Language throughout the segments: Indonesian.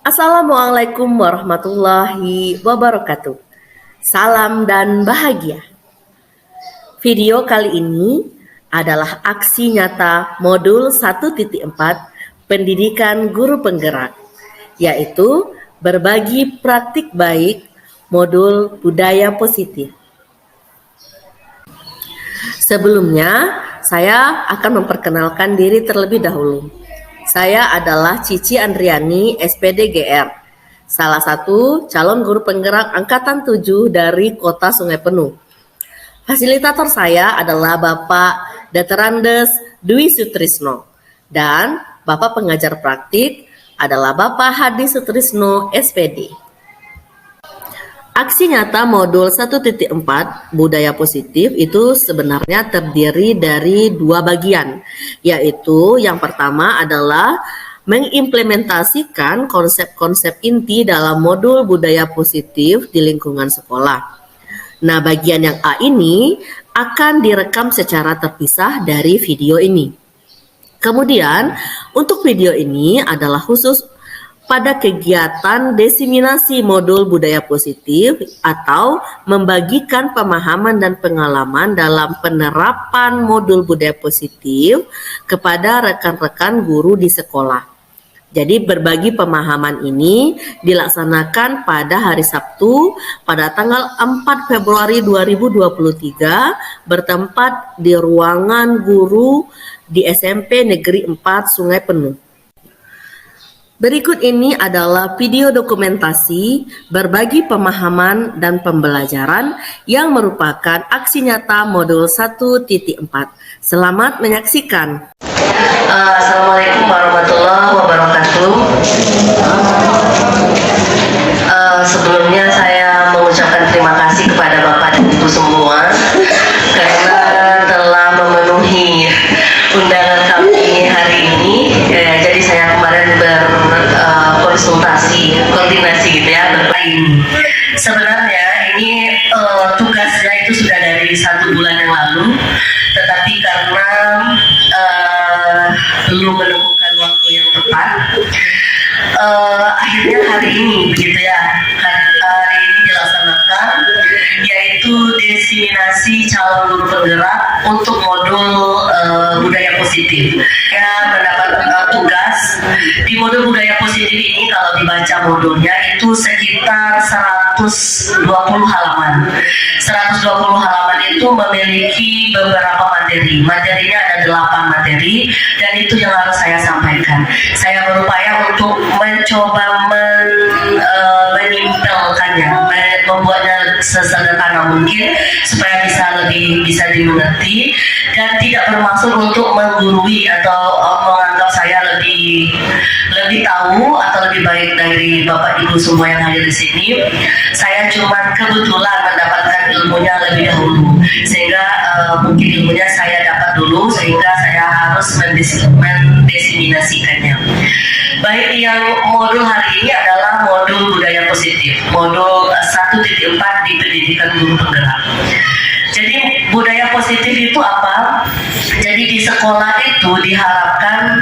Assalamualaikum warahmatullahi wabarakatuh. Salam dan bahagia. Video kali ini adalah aksi nyata modul 1.4 Pendidikan Guru Penggerak, yaitu berbagi praktik baik modul budaya positif. Sebelumnya, saya akan memperkenalkan diri terlebih dahulu. Saya adalah Cici Andriani, SPD GR, salah satu calon guru penggerak angkatan 7 dari Kota Sungai Penuh. Fasilitator saya adalah Bapak Dr. Dwi Sutrisno dan Bapak pengajar praktik adalah Bapak Hadi Sutrisno, SPD. Aksi nyata modul 1.4 budaya positif itu sebenarnya terdiri dari dua bagian, yaitu yang pertama adalah mengimplementasikan konsep-konsep inti dalam modul budaya positif di lingkungan sekolah. Nah, bagian yang A ini akan direkam secara terpisah dari video ini. Kemudian, untuk video ini adalah khusus pada kegiatan diseminasi modul budaya positif atau membagikan pemahaman dan pengalaman dalam penerapan modul budaya positif kepada rekan-rekan guru di sekolah. Jadi berbagi pemahaman ini dilaksanakan pada hari Sabtu pada tanggal 4 Februari 2023 bertempat di ruangan guru di SMP Negeri 4 Sungai Penuh. Berikut ini adalah video dokumentasi berbagi pemahaman dan pembelajaran yang merupakan aksi nyata modul 1.4. Selamat menyaksikan. Assalamualaikum warahmatullahi wabarakatuh. Sebelumnya saya mengucapkan terima kasih kepada Bapak dan Ibu semua karena telah memenuhi undangan kami hari ini. Jadi saya kemarin koordinasi gitu ya bermain. Sebenarnya ini tugasnya itu sudah dari 1 bulan yang lalu, tetapi karena belum menemukan waktu yang tepat, akhirnya hari ini begitu ya, hari ini dilaksanakan, yaitu diseminasi calon guru penggerak untuk modul budaya positif. Ya, mendapat tugas di modul budaya positif ini, kalau dibaca modulnya itu sekitar 120 halaman. 120 halaman itu memiliki beberapa materi. Materinya ada 8 materi dan itu yang harus saya sampaikan. Saya berupaya untuk mencoba menyimpelkannya, membuatnya sesederhana mungkin supaya bisa dimengerti dan tidak bermaksud untuk menggurui atau menganggap saya lebih tahu atau lebih baik dari Bapak Ibu semua yang hadir di sini. Saya cuma kebetulan mendapatkan ilmunya lebih dahulu, sehingga mungkin ilmunya saya dapat dulu sehingga saya harus mendiseminasikannya. Baik, yang modul hari ini adalah modul budaya positif, modul 1.4 di pendidikan guru penggerak. Jadi budaya positif itu apa? Jadi di sekolah itu diharapkan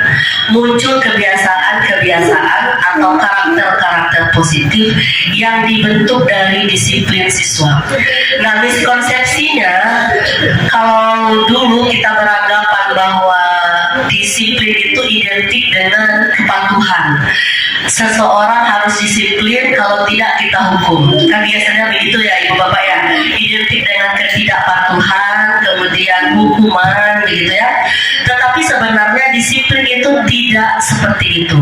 muncul kebiasaan-kebiasaan atau karakter-karakter positif yang dibentuk dari disiplin siswa. Nah, miskonsepsinya, kalau dulu kita beranggapan bahwa disiplin itu identik dengan kepatuhan. Seseorang harus disiplin, kalau tidak kita hukum. Kan biasanya begitu ya Ibu Bapak ya, identik dengan ketidakpatuhan, kemudian hukuman begitu ya. Tetapi sebenarnya disiplin itu tidak seperti itu.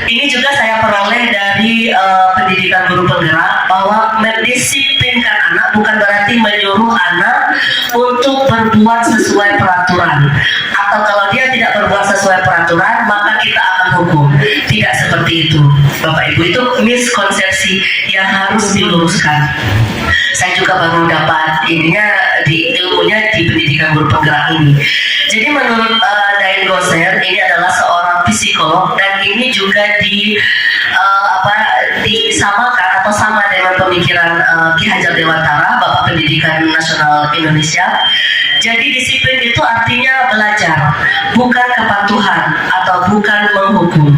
Ini juga saya peroleh dari pendidikan guru penggerak, bahwa mendisiplinkan anak bukan berarti menyuruh anak untuk berbuat sesuai peraturan, atau kalau dia tidak berbuat sesuai peraturan maka kita akan hukum. Tidak seperti itu Bapak Ibu, itu miskonsepsi yang harus diluruskan. Saya juga baru dapat ilmunya di pendidikan guru penggerak ini. Jadi menurut Dain Goser, ini adalah seorang psikolog dan ini juga disamakan atau sama dengan pemikiran Ki Hajar Dewantara, Bapak Pendidikan Nasional Indonesia. Jadi disiplin itu artinya belajar, bukan kepatuhan atau bukan menghukum.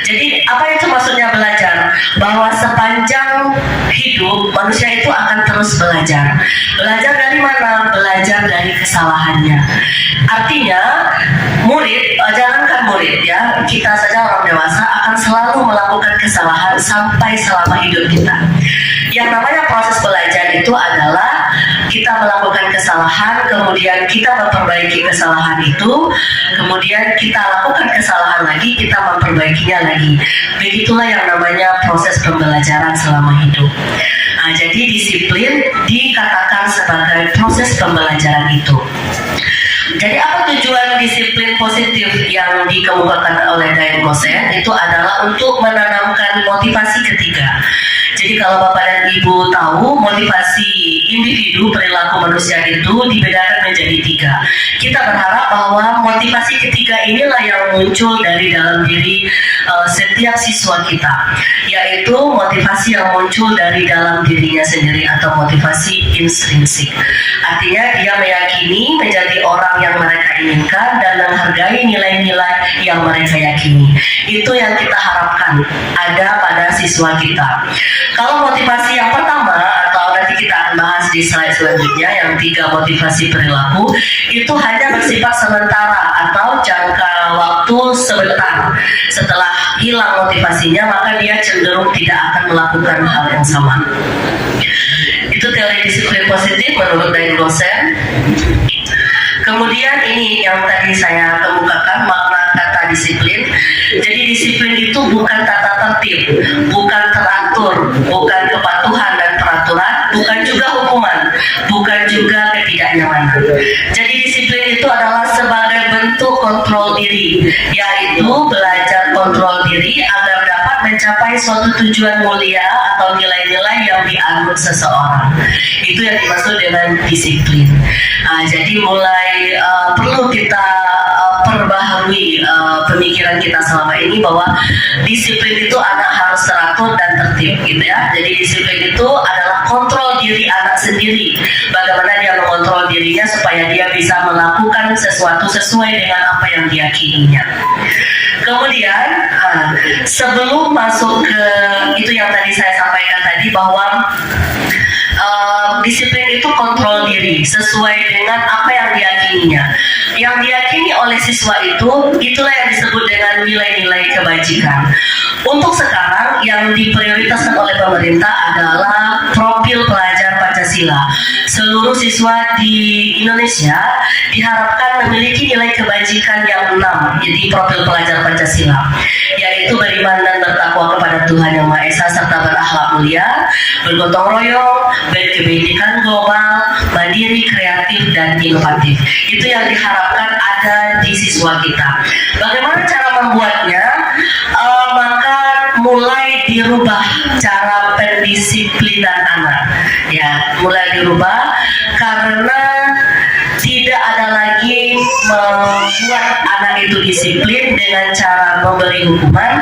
Jadi Apa itu maksudnya belajar? Bahwa sepanjang hidup manusia itu akan terus belajar. Belajar dari mana? Belajar dari kesalahannya. Artinya murid, jangankan murid ya, kita saja orang dewasa akan selalu melakukan kesalahan sampai selama hidup kita. Yang namanya proses belajar itu adalah kita melakukan kesalahan, kemudian kita memperbaiki kesalahan itu, kemudian kita lakukan kesalahan lagi, kita memperbaikinya lagi. Begitulah yang namanya proses pembelajaran selama hidup. Nah, jadi disiplin dikatakan sebagai proses pembelajaran itu. Jadi apa tujuan disiplin positif yang dikemukakan oleh Dain Gosen? Itu adalah untuk menanamkan motivasi ketiga. Jadi kalau Bapak dan Ibu tahu, motivasi individu perilaku manusia itu dibedakan menjadi tiga. Kita berharap bahwa motivasi ketiga inilah yang muncul dari dalam diri setiap siswa kita, yaitu motivasi yang muncul dari dalam dirinya sendiri atau motivasi intrinsik. Artinya dia meyakini menjadi orang yang mereka inginkan dan menghargai nilai-nilai yang mereka yakini. Itu yang kita harapkan ada pada siswa kita. Kalau motivasi yang pertama, atau nanti kita akan bahas di slide selanjutnya, yang 3 motivasi perilaku, itu hanya bersifat sementara atau jangka waktu sebentar. Setelah hilang motivasinya, maka dia cenderung tidak akan melakukan hal yang sama. Itu teori disiplin positif menurut Dain Gosen. Kemudian ini yang tadi saya kemukakan, makna kata disiplin. Jadi disiplin itu bukan tata tertib, bukan teratur, bukan kepatuhan dan peraturan, bukan juga hukuman, bukan juga ketidaknyamanan. Jadi disiplin itu adalah sebagai bentuk kontrol diri, yaitu belajar kontrol diri agar dapat mencapai suatu tujuan mulia atau nilai-nilai yang dianut seseorang. Itu yang dimaksud dengan disiplin. Jadi mulai perlu kita perbaharui pemikiran kita selama ini bahwa disiplin itu anak harus teratur dan tertib, gitu ya. Jadi disiplin itu adalah kontrol diri anak sendiri, bagaimana dia mengontrol dirinya supaya dia bisa melakukan sesuatu sesuai dengan apa yang diyakininya. Kemudian sebelum masuk ke itu yang tadi saya sampaikan tadi, bahwa disiplin itu kontrol diri sesuai dengan apa yang diyakininya. Yang diyakini oleh siswa itu, itulah yang disebut dengan nilai-nilai kebajikan. Untuk sekarang yang diprioritaskan oleh pemerintah adalah profil pelajar Pancasila. Seluruh siswa di Indonesia diharapkan memiliki nilai kebajikan yang 6, jadi profil pelajar Pancasila, yaitu beriman dan bertakwa kepada Tuhan Yang Maha Esa serta berakhlak mulia, bergotong royong, berkebinekaan global, mandiri, kreatif, dan inovatif. Itu yang diharapkan ada di siswa kita. Bagaimana cara membuatnya? Maka mulai dirubah cara pendisiplinan anak. Ya, mulai dirubah karena tidak ada lagi membuat anak itu disiplin dengan cara memberi hukuman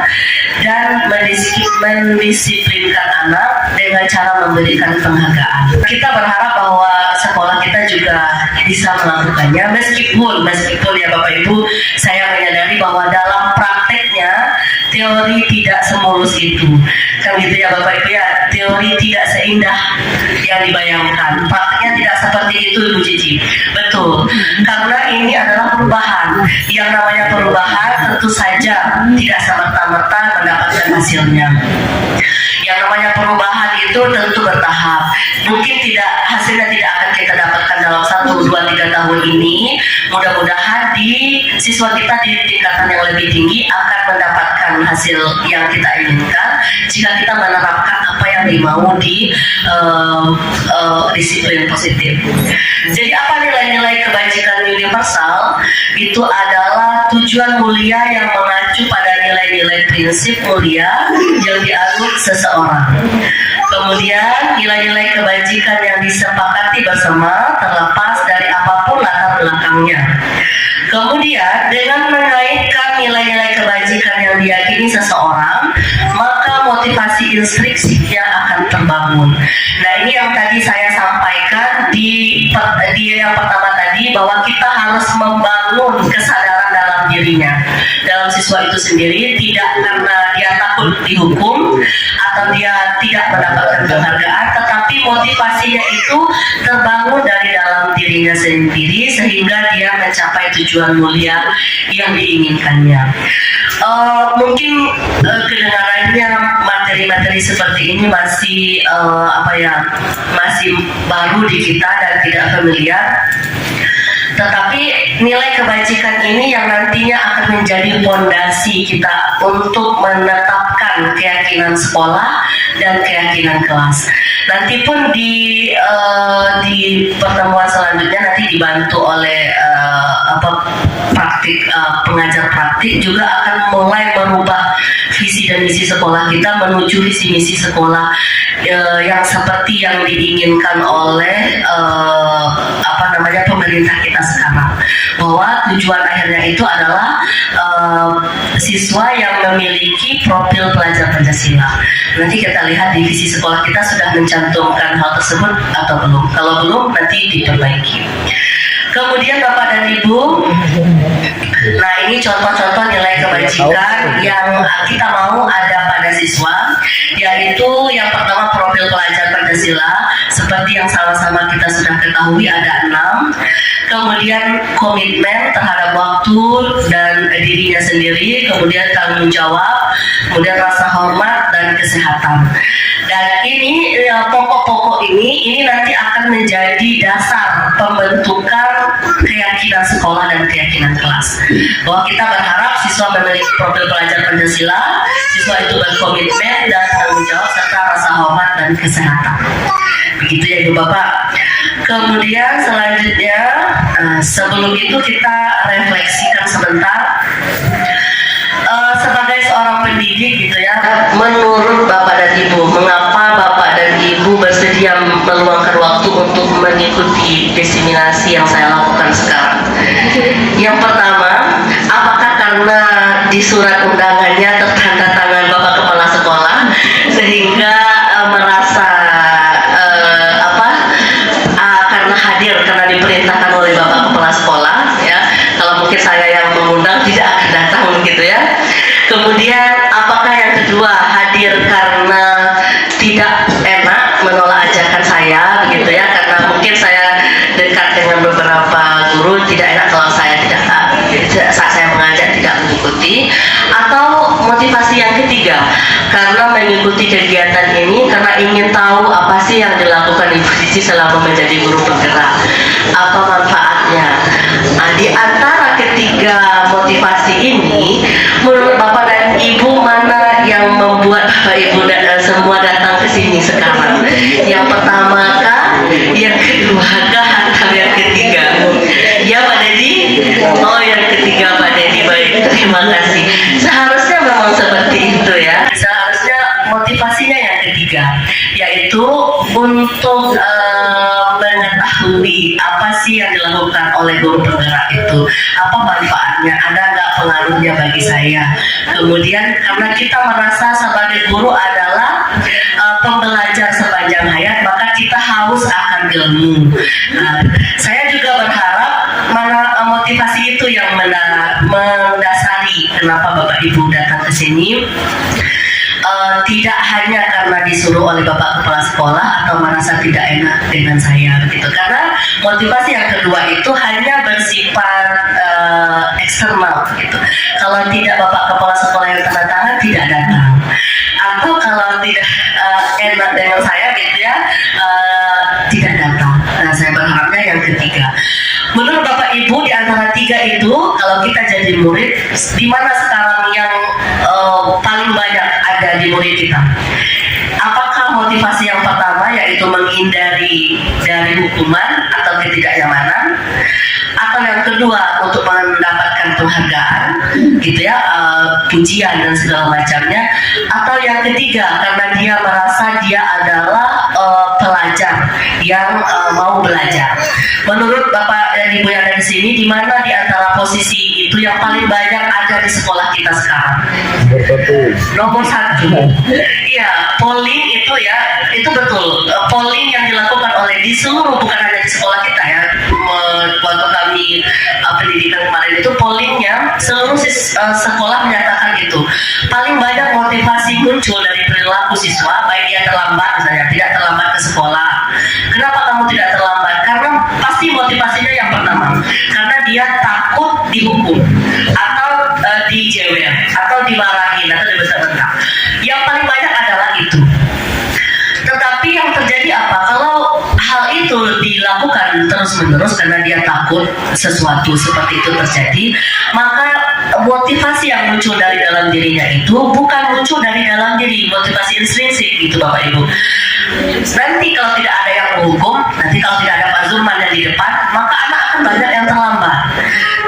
dan mendisiplinkan anak dengan cara memberikan penghargaan. Kita berharap bahwa sekolah kita juga bisa melakukannya, meskipun ya Bapak Ibu, saya menyadari bahwa dalam prakteknya teori tidak semulus itu, kan gitu ya Bapak Ibu ya. Teori tidak seindah yang dibayangkan, prakteknya tidak seperti itu Ibu Cici. Betul, karena ini adalah perubahan. Yang namanya perubahan tentu saja tidak serta-merta mendapatkan hasilnya. Yang namanya perubahan itu tentu bertahap. Mungkin hasilnya tidak akan kita dapatkan dalam 1, 2, 3 tahun ini. Mudah-mudahan di siswa kita di tingkatan yang lebih tinggi akan mendapatkan hasil yang kita inginkan jika kita menerapkan apa yang dimau di disiplin positif. Jadi apa nilai-nilai kebajikan universal? Itu adalah tujuan mulia yang mengacu pada nilai-nilai prinsip mulia yang dianut seseorang. Kemudian nilai-nilai kebajikan yang disepakati bersama terlepas dari apapun latar belakangnya. Kemudian dengan mengaitkan nilai-nilai kebajikan yang diyakini seseorang, maka motivasi intrinsik akan terbangun. Nah, ini yang tadi saya sampaikan di yang pertama tadi, tadi, bahwa kita harus membangun kesadaran dalam dirinya, dalam siswa itu sendiri, tidak karena dia takut dihukum atau dia tidak mendapatkan penghargaan, tetapi motivasinya itu terbangun dari dalam dirinya sendiri sehingga dia mencapai tujuan mulia yang diinginkannya. Mungkin kedengarannya materi-materi seperti ini masih masih baru di kita dan tidak familiar. Tetapi nilai kebajikan ini yang nantinya akan menjadi fondasi kita untuk menetapkan keyakinan sekolah dan keyakinan kelas. Nanti pun di pertemuan selanjutnya nanti dibantu oleh pengajar praktik juga akan mulai merubah visi dan misi sekolah kita menuju visi misi sekolah yang seperti yang diinginkan oleh pemerintah kita sekarang, bahwa tujuan akhirnya itu adalah siswa yang memiliki profil pelajar Pancasila. Nanti kita lihat di visi sekolah kita sudah mencantumkan hal tersebut atau belum. Kalau belum, nanti diperbaiki. Kemudian Bapak dan Ibu, nah ini contoh-contoh nilai kebajikan yang kita mau ada pada siswa, yaitu yang pertama profil pelajar Pancasila, seperti yang sama-sama kita sudah ketahui ada 6. Kemudian komitmen terhadap waktu dan dirinya sendiri, kemudian tanggung jawab, kemudian rasa hormat dan kesehatan. Dan ini pokok-pokok ini nanti akan menjadi dasar pembentukan keyakinan sekolah dan keyakinan kelas. Bahwa kita berharap siswa memiliki profil pelajar Pancasila, siswa itu berkomitmen dan tanggung jawab serta rasa hormat dan kesehatan. Begitu ya Ibu Bapak. Kemudian selanjutnya, sebelum itu kita refleksikan sebentar. Sebagai seorang pendidik gitu ya, menurut Bapak dan Ibu, mengapa Bapak dan Ibu bersedia meluangkan waktu untuk mengikuti diseminasi yang saya lakukan sekarang? Yang pertama, apakah karena di surat undangannya tertanda tangan Bapak Kepala Sekolah sehingga merasa karena hadir, karena diperintahkan oleh Bapak Kepala Sekolah ya, kalau mungkin saya yang mengundang tidak akan datang gitu ya. Kemudian apakah yang kedua, hadir karena tidak enak menolak ajakan saya begitu ya, karena mungkin saya dekat dengan beberapa guru, tidak enak kalau saya saat saya mengajak tidak mengikuti. Atau motivasi yang ketiga, karena mengikuti kegiatan ini karena ingin tahu apa sih yang dilakukan Ibu Cici selama menjadi guru penggerak, apa manfaatnya. Nah, di antara ketiga motivasi ini, menurut Bapak dan Ibu mana yang membuat Bapak Ibu semua datang ke sini sekarang? Yang pertama kah, yang kedua kah, atau yang ketiga? Ya Pak Dedi? Oh, yang ketiga Pak Dedi. Baik, terima kasih. Seharusnya memang seperti itu ya. Seharusnya motivasinya yang ketiga, yaitu untuk mengetahui apa sih yang dilakukan oleh guru penggerak itu, apa manfaatnya, ada nggak pengaruhnya bagi saya. Kemudian karena kita merasa sebagai guru adalah pembelajar sepanjang hayat, maka kita haus akan ilmu. Saya juga berharap motivasi itu yang mendasari kenapa Bapak Ibu datang ke sini. Tidak hanya karena disuruh oleh Bapak Kepala Sekolah atau merasa tidak enak dengan saya begitu, karena motivasi yang kedua itu hanya bersifat eksternal gitu. Kalau tidak Bapak Kepala Sekolah yang tanda tangan, tidak datang. Atau kalau tidak enak dengan saya gitu ya, tidak datang. Nah, saya berharapnya yang ketiga. Menurut Bapak Ibu, di antara tiga itu, kalau kita jadi murid, di mana sekarang yang paling banyak ada di murid kita? Apakah motivasi yang pertama yaitu menghindari dari hukuman atau ketidaknyamanan, atau yang kedua untuk mendapatkan penghargaan gitu ya, pujian dan segala macamnya, atau yang ketiga karena dia merasa dia adalah pelajar yang mau belajar? Menurut Bapak dan Ibu yang ada di sini, di mana di antara posisi itu yang paling banyak ada di sekolah kita sekarang? Nomor satu. Iya, polling itu Ibu ya, itu betul. Polling yang dilakukan oleh di seluruh, bukan hanya di sekolah kita ya. Waktu kami pendidikan kemarin itu pollingnya seluruh sekolah menyatakan itu. Paling banyak motivasi muncul dari perilaku siswa, baik dia terlambat misalnya, tidak terlambat ke sekolah. Kenapa kamu tidak terlambat? Karena pasti motivasinya yang pertama, karena dia takut dihukum atau dijewer atau dimarahin atau dibesar-besarkan. Yang paling banyak adalah itu. Tetapi yang terjadi apa? Kalau hal itu dilakukan terus-menerus karena dia takut sesuatu seperti itu terjadi, maka motivasi yang muncul dari dalam dirinya itu bukan muncul dari dalam diri, motivasi intrinsik gitu Bapak Ibu. Nanti kalau tidak ada yang menghukum, nanti kalau tidak ada Pak Zulman di depan, maka anak akan banyak yang terlambat.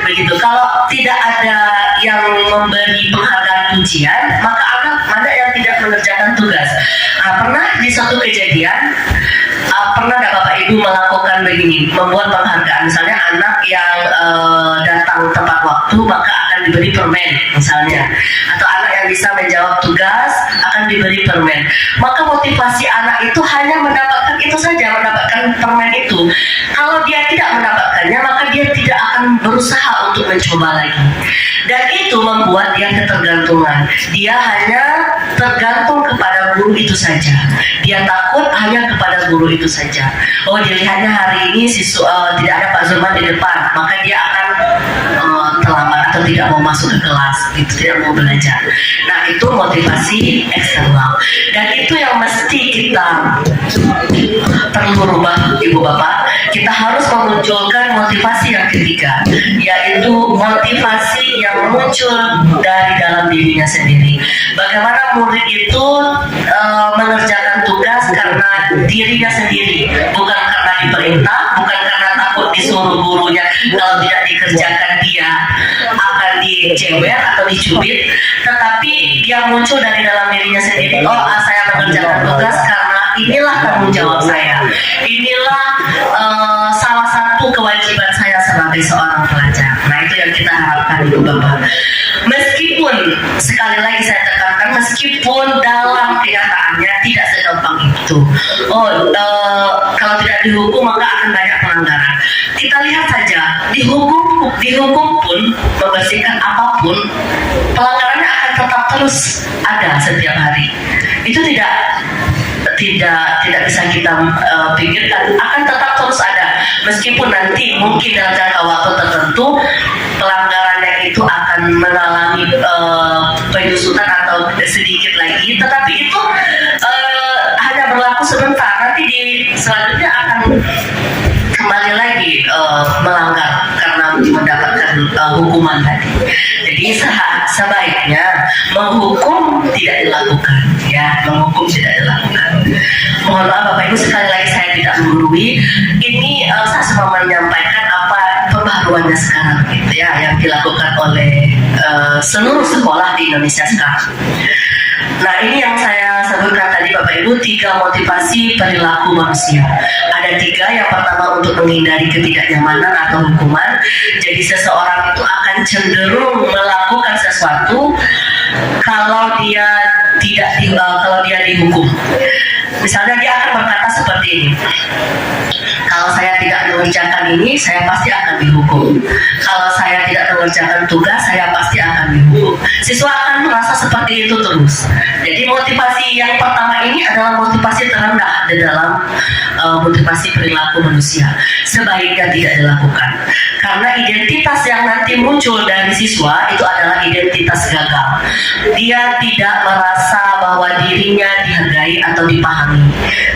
Begitu. Kalau tidak ada yang memberi penghargaan ujian, maka anak banyak yang tidak mengerjakan tugas. Pernah di suatu kejadian, pernah ada Bapak Ibu melakukan begini, membuat penghargaan, misalnya anak yang datang tepat waktu maka akan diberi permen misalnya, atau anak yang bisa menjawab tugas akan diberi permen. Maka motivasi anak itu hanya mendapatkan itu saja, mendapatkan permen itu. Kalau dia tidak mendapatkannya, maka dia tidak akan berusaha untuk mencoba lagi. Dan itu membuat dia ketergantungan. Dia hanya tergantung kepada guru itu saja. Dia takut hanya kepada guru itu saja. Oh, dilihatnya hari ini tidak ada Pak Zulman di depan, maka dia akan terlambat atau tidak mau masuk ke kelas, itu tidak mau belajar. Nah, itu motivasi eksternal. Dan itu yang mesti kita perlu rubah, Ibu Bapak. Kita harus memunculkan motivasi yang ketiga, yaitu motivasi yang muncul dari dalam dirinya sendiri. Bagaimana murid itu mengerjakan tugas karena dirinya sendiri, bukan karena diperintah, bukan karena takut disuruh gurunya. Kalau tidak dikerjakan dia akan dijewer atau dicubit, tetapi dia muncul dari dalam dirinya sendiri. Oh, saya mengerjakan tugas karena inilah tanggung jawab saya, inilah salah satu kewajiban saya sebagai seorang pelajar. Nah, itu yang kita harapkan Ibu Bapak. Meskipun sekali lagi saya tekankan, meskipun dalam kenyataannya tidak segampang itu. Kalau tidak dihukum maka akan banyak pelanggaran. Kita lihat saja, dihukum pun, membersihkan apapun, pelanggarannya akan tetap terus ada setiap hari. Itu tidak bisa kita pikirkan, akan tetap terus ada. Meskipun nanti mungkin dalam jangka waktu tertentu pelanggarannya itu akan mengalami penyusutan atau sedikit lagi, tetapi itu hanya berlaku sebentar. Nanti di selanjutnya akan kembali lagi melanggar karena mendapatkan hukuman tadi. Jadi sebaiknya menghukum tidak dilakukan, ya, menghukum tidak dilakukan. Mohon maaf Bapak Ibu, sekali lagi saya tidak menggurui. Ini saya cuma menyampaikan apa pembaharuannya sekarang, gitu ya, yang dilakukan oleh seluruh sekolah di Indonesia sekarang. Nah, ini yang saya sebutkan tadi Bapak Ibu, 3 motivasi perilaku manusia. Ada 3, yang pertama untuk menghindari ketidaknyamanan atau hukuman. Jadi seseorang itu akan cenderung melakukan sesuatu kalau dia dihukum. Misalnya dia akan berkata seperti ini, kalau saya tidak mengerjakan ini, saya pasti akan dihukum. Kalau saya tidak mengerjakan tugas, saya pasti akan dihukum. Siswa akan merasa seperti itu terus. Jadi motivasi yang pertama ini adalah motivasi terendah di dalam motivasi perilaku manusia. Sebaiknya tidak dilakukan. Karena identitas yang nanti muncul dari siswa itu adalah identitas gagal. Dia tidak merasa bahwa dirinya dihargai atau dipahami.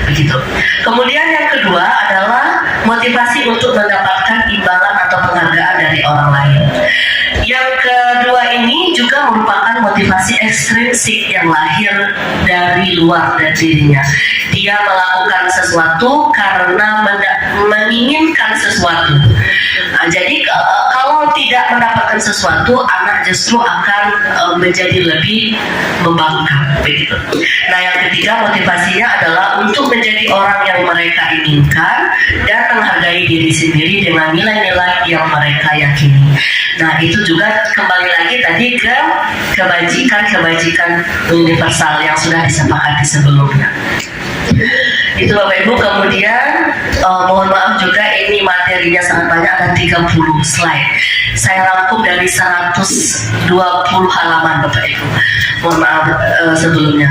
Begitu. Kemudian yang kedua adalah motivasi untuk mendapatkan imbalan atau penghargaan dari orang lain. Yang kedua ini juga merupakan motivasi ekstrinsik yang lahir dari luar dari dirinya. Dia melakukan sesuatu karena menginginkan sesuatu. Jadi kalau tidak mendapatkan sesuatu, anak justru akan menjadi lebih membangkang, begitu. Nah, yang ketiga motivasinya adalah untuk menjadi orang yang mereka inginkan dan menghargai diri sendiri dengan nilai-nilai yang mereka yakini. Nah, itu juga kembali lagi tadi ke kebajikan universal yang sudah disepakati sebelumnya. Itu Bapak Ibu. Kemudian mohon maaf juga ini materinya sangat banyak, ada 30 slide. Saya rangkum dari 120 halaman Bapak Ibu. Mohon maaf sebelumnya.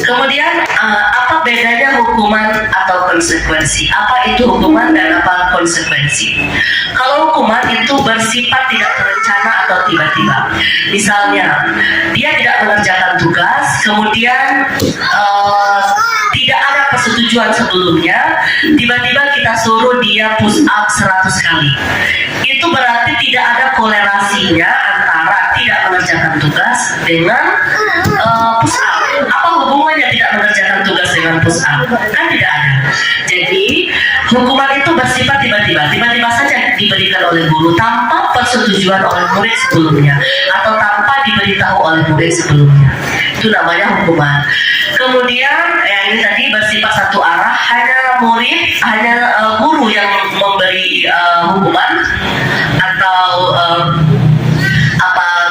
Kemudian apa bedanya hukuman atau konsekuensi? Apa itu hukuman dan apa konsekuensi? Kalau hukuman itu bersifat tidak terencana atau tiba-tiba. Misalnya, dia tidak mengerjakan tugas, kemudian tidak ada persetujuan sebelumnya, tiba-tiba kita suruh dia push up 100 kali. Itu berarti tidak ada kolerasinya antara tidak mengerjakan tugas dengan push up. Apa hubungannya tidak mengerjakan tugas dengan push up? Kan tidak ada. Jadi hukuman itu bersifat tiba-tiba saja diberikan oleh guru tanpa persetujuan oleh murid sebelumnya atau tanpa diberitahu oleh murid sebelumnya. Itu namanya hukuman. Kemudian ini tadi bersifat satu arah, hanya guru yang memberi hukuman atau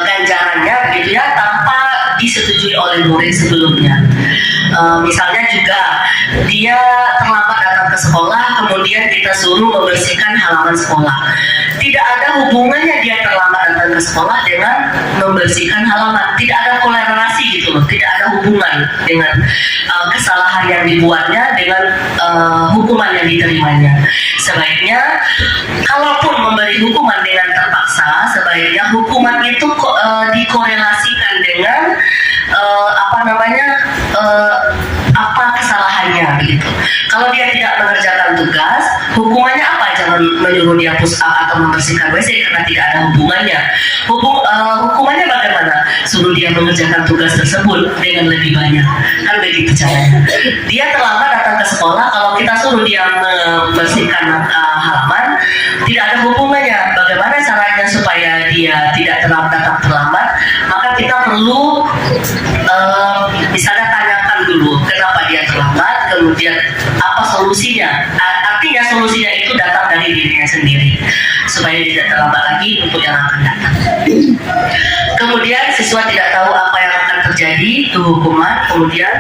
ganjarannya begitu ya, tanpa disetujui oleh murid sebelumnya. Misalnya juga dia terlambat datang ke sekolah, kemudian kita suruh membersihkan halaman sekolah. Tidak ada hubungannya dia terlambat datang ke sekolah dengan membersihkan halaman. Tidak ada kolerasi gitu loh, tidak ada hubungan dengan kesalahan yang dibuatnya dengan hukuman yang diterimanya. Sebaiknya, kalaupun memberi hukuman dengan terpaksa, sebaiknya hukuman itu dikorelasikan dengan apa kesalahannya begitu. Kalau dia tidak mengerjakan tugas, hukumannya apa? Jangan menyuruh dia push up atau membersihkan WC karena tidak ada hubungannya. Hukumannya bagaimana? Suruh dia mengerjakan tugas tersebut dengan lebih banyak. Kan begitu caranya. Dia terlambat datang ke sekolah, kalau kita suruh dia membersihkan halaman, tidak ada hubungannya. Bagaimana caranya supaya dia tidak datang terlambat? Maka kita perlu misalnya tanyakan dulu kenapa dia terlambat, kemudian apa solusinya. Artinya solusinya itu datang dari dirinya sendiri supaya dia tidak terlambat lagi untuk yang akan datang. Kemudian siswa tidak tahu apa yang akan terjadi, itu hukuman. Kemudian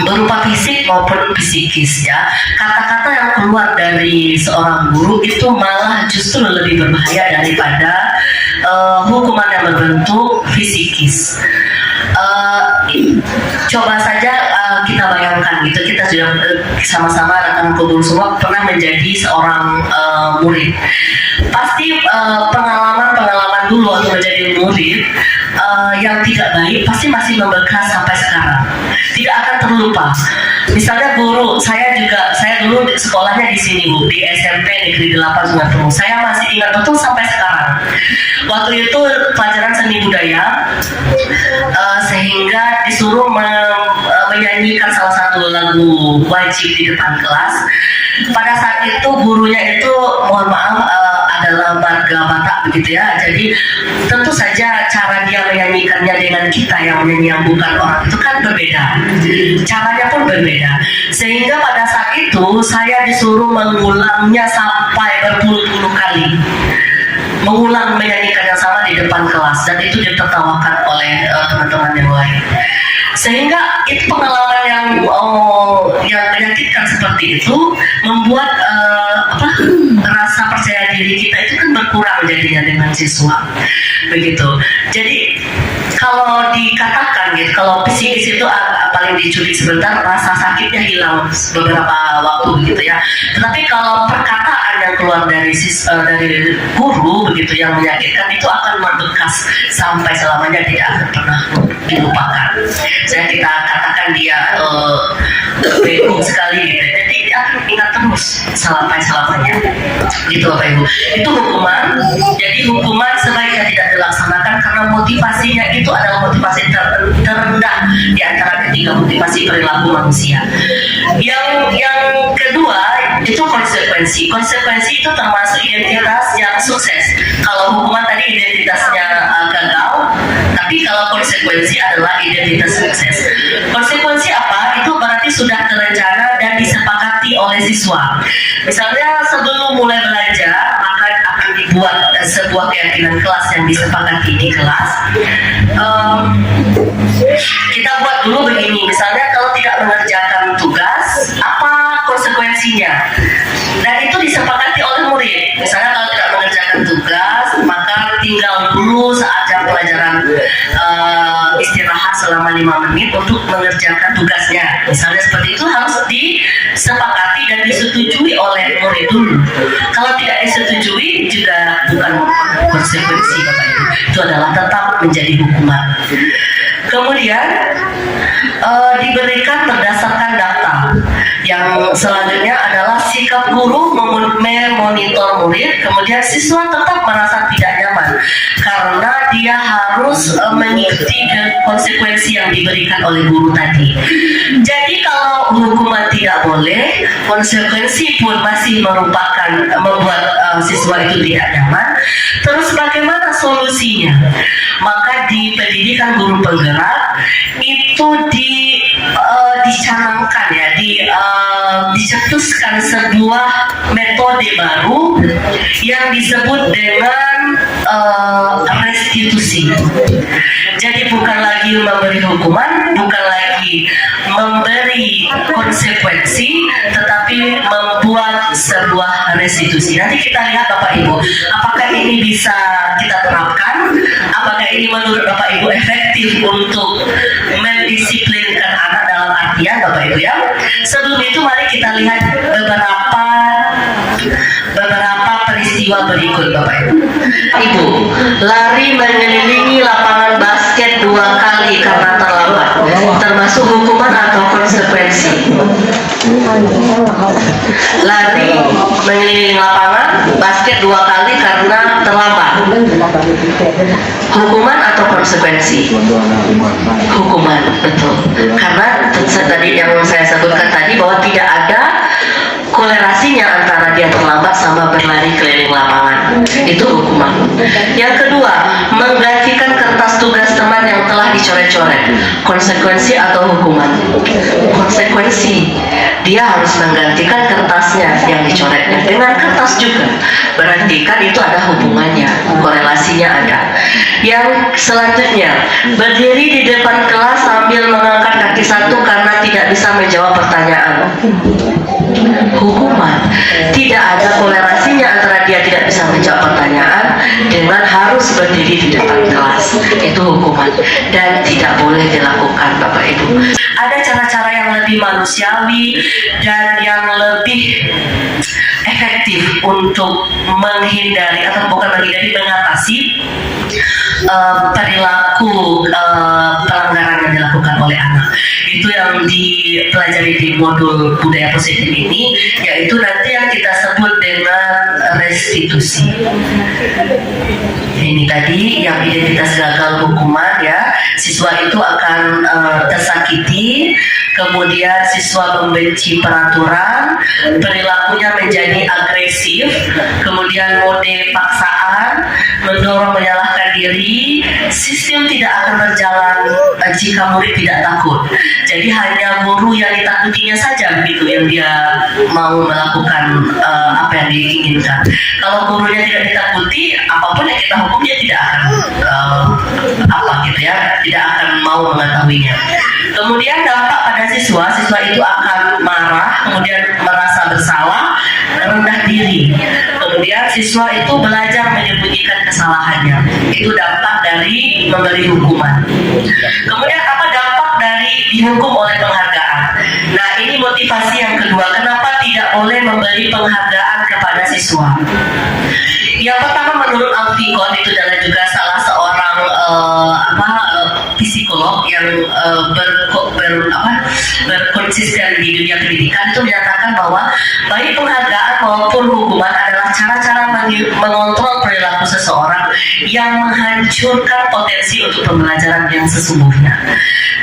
berupa fisik maupun psikis ya. Kata-kata yang keluar dari seorang guru itu malah justru lebih berbahaya daripada hukuman yang berbentuk fisikis. Coba saja kita bayangkan gitu, kita sudah sama-sama rekan kubur semua pernah menjadi seorang murid. Pasti pengalaman dulu waktu menjadi murid yang tidak baik pasti masih membekas sampai sekarang, tidak akan terlupa. Misalnya guru, saya dulu sekolahnya di sini Bu, di SMP Negeri 8 Sungai Penuh. Saya masih ingat betul sampai sekarang. Waktu itu pelajaran seni budaya, sehingga disuruh menyanyikan salah satu lagu wajib di depan kelas. Pada saat itu gurunya itu mohon maaf adalah warga Batak begitu ya. Jadi tentu saja cara dia menyanyikannya dengan kita yang menyanyi yang bukan orang itu kan berbeda. Caranya pun berbeda. Sehingga pada saat itu saya disuruh mengulangnya sampai berpuluh-puluh kali. Mengulang menyanyikan yang sama di depan kelas, dan itu ditertawakan oleh teman-teman yang lain. Sehingga itu pengalaman yang menyakitkan seperti itu membuat rasa percaya diri kita itu kan berkurang jadinya dengan siswa begitu. Jadi kalau dikatakan gitu, kalau psikis itu paling dicuri sebentar, rasa sakitnya hilang beberapa waktu begitu ya. Tetapi kalau perkataan yang keluar dari guru begitu yang menyakitkan itu akan membekas sampai selamanya, tidak akan pernah dilupakan. Saya kita katakan dia bego sekali gitu, jadi dia akan ingat terus sampai selamanya gitu Bapak Ibu. Itu hukuman. Jadi hukuman sebaiknya tidak dilaksanakan karena motivasinya itu adalah motivasi terendah di antara ketiga motivasi perilaku manusia. Yang kedua itu konsekuensi. Konsekuensi itu termasuk identitas yang sukses. Kalau hukuman tadi identitasnya gagal, tapi kalau konsekuensi adalah identitas sukses. Konsekuensi apa? Itu berarti sudah terencana dan disepakati oleh siswa. Misalnya sebelum mulai belajar maka akan dibuat sebuah keyakinan kelas yang disepakati di kelas. Kita buat dulu begini, misalnya kalau tidak mengerjakan tugas, apa konsekuensinya. Dan itu disepakati oleh murid. Misalnya kalau tidak mengerjakan tugas, maka tinggal dulu saat jam pelajaran istirahat selama 5 menit untuk mengerjakan tugasnya. Misalnya seperti itu harus disepakati dan disetujui oleh murid dulu. Kalau tidak disetujui juga bukan konsekuensi, Bapak Ibu. Itu adalah tetap menjadi hukuman. Kemudian diberikan berdasarkan data. Yang selanjutnya adalah sikap guru memonitor murid, kemudian siswa tetap merasa tidak nyaman karena dia harus mengikuti konsekuensi yang diberikan oleh guru tadi. Jadi kalau hukuman tidak boleh, konsekuensi pun masih membuat siswa itu tidak nyaman. Terus bagaimana solusinya? Maka di pendidikan guru penggerak itu dicanangkan ya, dicetuskan sebuah metode baru yang disebut dengan restitusi. Jadi bukan lagi memberi hukuman, bukan lagi memberi konsekuensi, tetapi membuat sebuah restitusi. Nanti kita lihat Bapak Ibu, apakah ini bisa kita terapkan, apakah ini menurut Bapak Ibu efektif untuk mendisiplinkan anak dalam artian Bapak Ibu ya. Sebelum itu mari kita lihat beberapa peristiwa berikut Bapak Ibu. Ibu, lari mengelilingi lapangan basket 2 kali karena terlambat, termasuk hukuman atau konsekuensi? Lari mengelilingi lapangan basket 2 kali karena terlambat, hukuman atau konsekuensi? Hukuman, betul. Karena tadi yang saya sebutkan tadi bahwa tidak ada kolerasinya antara dia terlambat sama berlari keliling lapangan. Itu hukuman. Yang kedua, menggantikan kertas tugas teman yang telah dicoret-coret. Konsekuensi atau hukuman? Konsekuensi. Dia harus menggantikan kertasnya yang dicoretnya dengan kertas juga. Berarti kan itu ada hubungannya, korelasinya ada. Yang selanjutnya, berdiri di depan kelas sambil mengangkat kaki satu karena tidak bisa menjawab pertanyaan. Hukuman. Tidak ada kolerasinya antara dia tidak bisa menjawab pertanyaan dengan harus berdiri di depan kelas. Itu hukuman dan tidak boleh dilakukan Bapak Ibu. Ada cara-cara yang lebih manusiawi dan yang lebih efektif untuk menghindari atau bukan menghindari, mengatasi perilaku pelanggaran yang dilakukan oleh anak. Itu yang dipelajari di modul budaya positif ini, yaitu nanti yang kita sebut dengan restitusi. Ini tadi yang identitas gagal hukuman ya, siswa itu akan tersakiti, kemudian siswa membenci peraturan, perilakunya menjadi agresif, kemudian mode paksaan, mendorong menyalahkan diri, sistem tidak akan berjalan jika murid tidak takut. Jadi hanya guru yang ditakutinya saja begitu yang dia mau melakukan apa yang diinginkan. Kalau gurunya tidak ditakuti, apapun yang kita hukum dia tidak akan tidak akan mau mengetahuinya. Kemudian dampak pada siswa itu akan marah, kemudian merasa bersalah, rendah diri. Kemudian siswa itu belajar menyembunyikan kesalahannya. Itu dampak dari memberi hukuman. Kemudian apa dampak dari dihukum oleh penghargaan? Nah, ini motivasi yang kedua. Kenapa tidak boleh memberi penghargaan kepada siswa? Yang pertama, menurut Alficon, itu adalah juga salah seorang psikolog yang berkonsisten di dunia pendidikan, itu menyatakan bahwa baik penghargaan maupun hukuman adalah cara-cara mengontrol perilaku seseorang yang menghancurkan potensi untuk pembelajaran yang sesungguhnya.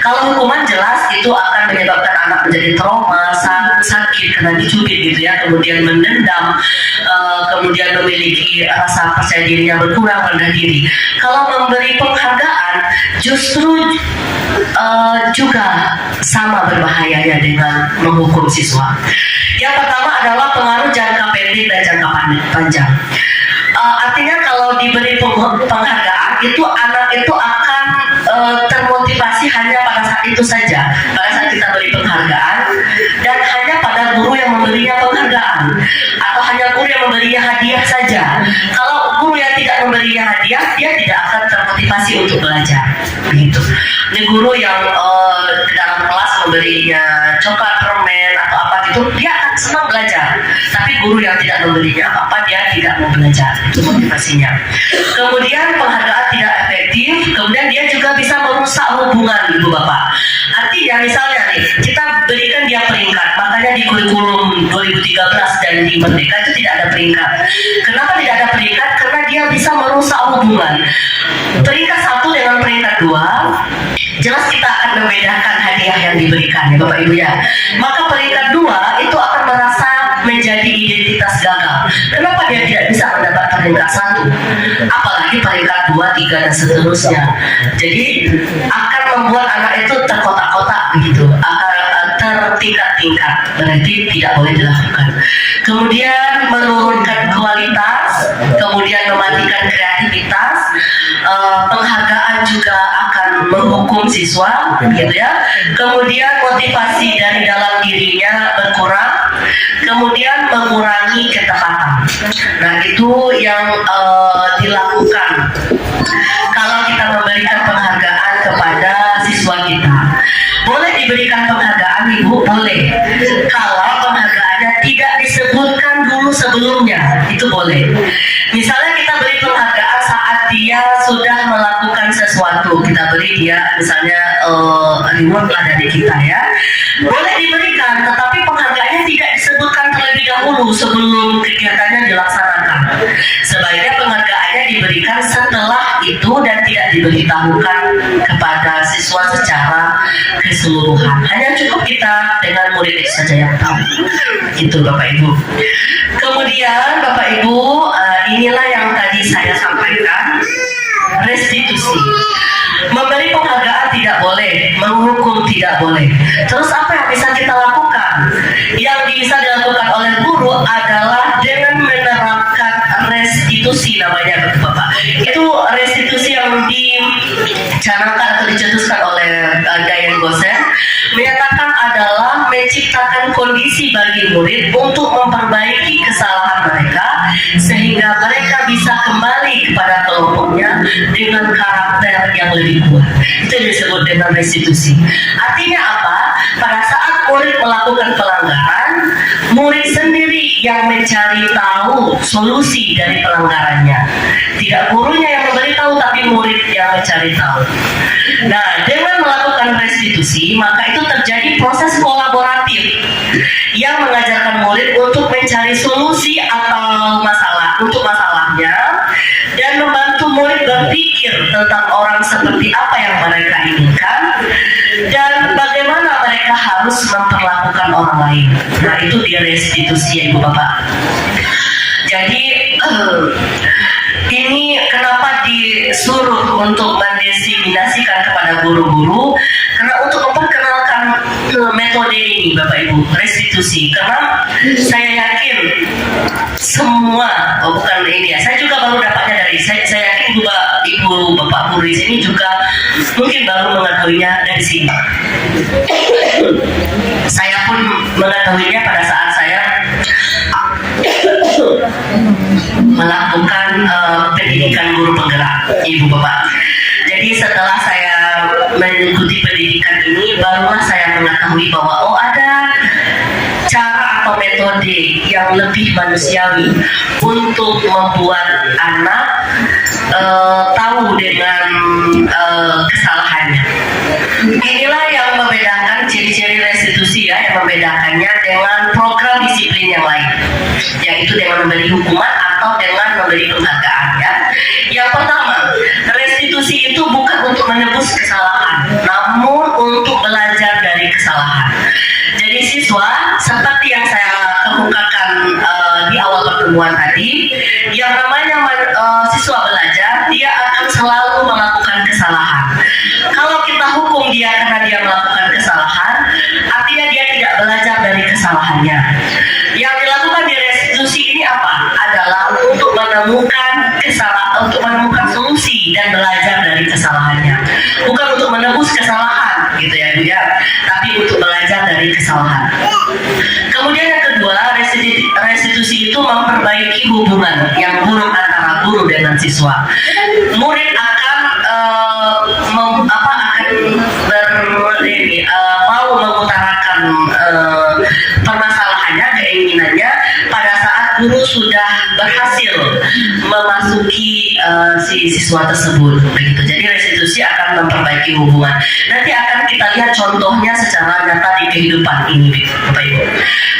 Kalau hukuman jelas itu akan menyebabkan anak menjadi trauma, sakit karena dicubit gitu ya, kemudian mendendam, kemudian memiliki rasa percaya dirinya berkurang, rendah diri. Kalau memberi penghargaan justru juga sama berbahayanya dengan menghukum siswa. Yang pertama adalah pengaruh jangka pendek dan jangka panjang. Artinya kalau diberi penghargaan itu anak itu akan termotivasi hanya pada saat itu saja, pada saat kita beri penghargaan, dan hanya pada guru yang memberinya penghargaan atau hanya guru yang memberinya hadiah saja. Kalau guru yang tidak memberinya hadiah, dia tidak akan termotivasi untuk belajar. Begitu. Ini guru yang ke dalam kelas memberinya coklat, permen atau apa gitu, dia akan senang belajar. Tapi guru yang tidak memberinya apa-apa, dia tidak mau belajar. Itu motivasinya. Kemudian penghargaan tidak efektif, kemudian dia juga bisa merusak hubungan ibu bapak. Artinya misalnya nih, kita berikan dia peringkat, makanya di kurikulum 2013 dan di Merdeka itu tidak ada peringkat. Kenapa tidak ada peringkat? Karena dia bisa merusak hubungan. Peringkat 1 dengan peringkat 2, jelas kita akan membedakan hadiah yang diberikan ya Bapak Ibu ya. Maka peringkat 2 itu akan merasa menjadi identitas gagal. Kenapa dia tidak bisa mendapat peringkat 1? Apalagi peringkat 2, 3 dan seterusnya. Jadi akan membuat anak itu terkotak-kotak begitu, akan tertingkat-tingkat, berarti tidak boleh dilakukan. Kemudian menurunkan kualitas, kemudian mematikan kreativitas, penghargaan juga akan menghukum siswa, gitu ya. Kemudian motivasi dari dalam dirinya berkurang, kemudian mengurangi ketepatan. Nah itu yang dilakukan kalau kita memberikan penghargaan kepada siswa kita. Boleh diberikan penghargaan ibu, boleh. Kalau penghargaannya tidak disebutkan dulu sebelumnya, itu boleh. Misalnya kita beri penghargaan saat dia sudah melakukan sesuatu, kita beri dia misalnya reward lah dari kita ya, boleh diberikan, tetapi penghargaannya tidak disebutkan terlebih dahulu sebelum kegiatannya dilaksanakan. Sebaiknya penghargaannya diberikan setelah itu dan tidak diberitahukan kepada siswa secara keseluruhan. Hanya cukup kita dengan murid saja yang tahu. Itu Bapak Ibu. Kemudian Bapak Ibu, inilah yang tadi saya sampaikan, restitusi. Memberi penghargaan tidak boleh, menghukum tidak boleh. Terus apa yang bisa kita lakukan? Yang bisa dilakukan oleh guru adalah dengan menerapkan restitusi namanya Bapak. Itu restitusi yang dicanangkan atau dicetuskan oleh Diane Gosen, menyatakan adalah menciptakan kondisi bagi murid untuk memperbaiki kesalahan mereka sehingga mereka bisa kembali kepada kelompoknya dengan karakter yang lebih kuat. Itu yang disebut dengan restitusi. Artinya apa? Pada saat murid melakukan pelanggaran, murid sendiri yang mencari tahu solusi dari pelanggarannya. Tidak gurunya yang memberitahu, tapi murid yang mencari tahu. Nah, dengan melakukan restitusi, maka itu terjadi proses kolaboratif yang mengajarkan murid untuk mencari solusi atau masalah untuk masalahnya dan membantu murid berpikir tentang orang seperti apa yang mereka inginkan dan bagaimana mereka harus memperlakukan orang lain. Nah, itu dia restitusi ya Ibu Bapak. Jadi ini kenapa disuruh untuk mendiseminasikan kepada guru-guru, karena untuk memperkenalkan metode ini Bapak Ibu, restitusi. Karena saya yakin semua, bukan ini ya, saya juga baru dapatnya dari, saya yakin Ibu Bapak guru di sini juga mungkin baru mengetahuinya dari sini. Saya pun mengetahuinya pada saat saya melakukan pendidikan guru penggerak Ibu Bapak. Jadi setelah saya mengikuti pendidikan ini, barulah saya mengetahui bahwa ada cara atau metode yang lebih manusiawi untuk membuat anak tahu dengan kesalahannya. Inilah yang membedakan ciri-ciri restitusi ya, yang membedakannya dengan program disiplin yang lain, yaitu dengan memberi hukuman atau dengan memberi penghargaan ya. Yang pertama, restitusi itu bukan untuk menebus kesalahan, namun untuk belajar dari kesalahan. Jadi siswa, seperti yang saya kemukakan di awal pertemuan tadi, yang namanya siswa belajar, dia akan selalu melakukan kesalahan. Kalau kita hukum dia karena dia melakukan kesalahan, artinya dia tidak belajar dari kesalahannya. Yang dilakukan di restitusi ini apa? Adalah untuk menemukan kesalahan, untuk menemukan solusi dan belajar dari kesalahannya. Bukan untuk menebus kesalahan, gitu ya Bu ya, tapi untuk belajar dari kesalahan. Kemudian yang memperbaiki hubungan yang buruk antara guru dengan siswa. Murid akan mau mengutarakan permasalahannya, keinginannya pada saat guru sudah berhasil memasuki si siswa tersebut, begitu. Jadi restitusi akan memperbaiki hubungan. Nanti akan kita lihat contohnya secara nyata di kehidupan ini, Bapak Ibu.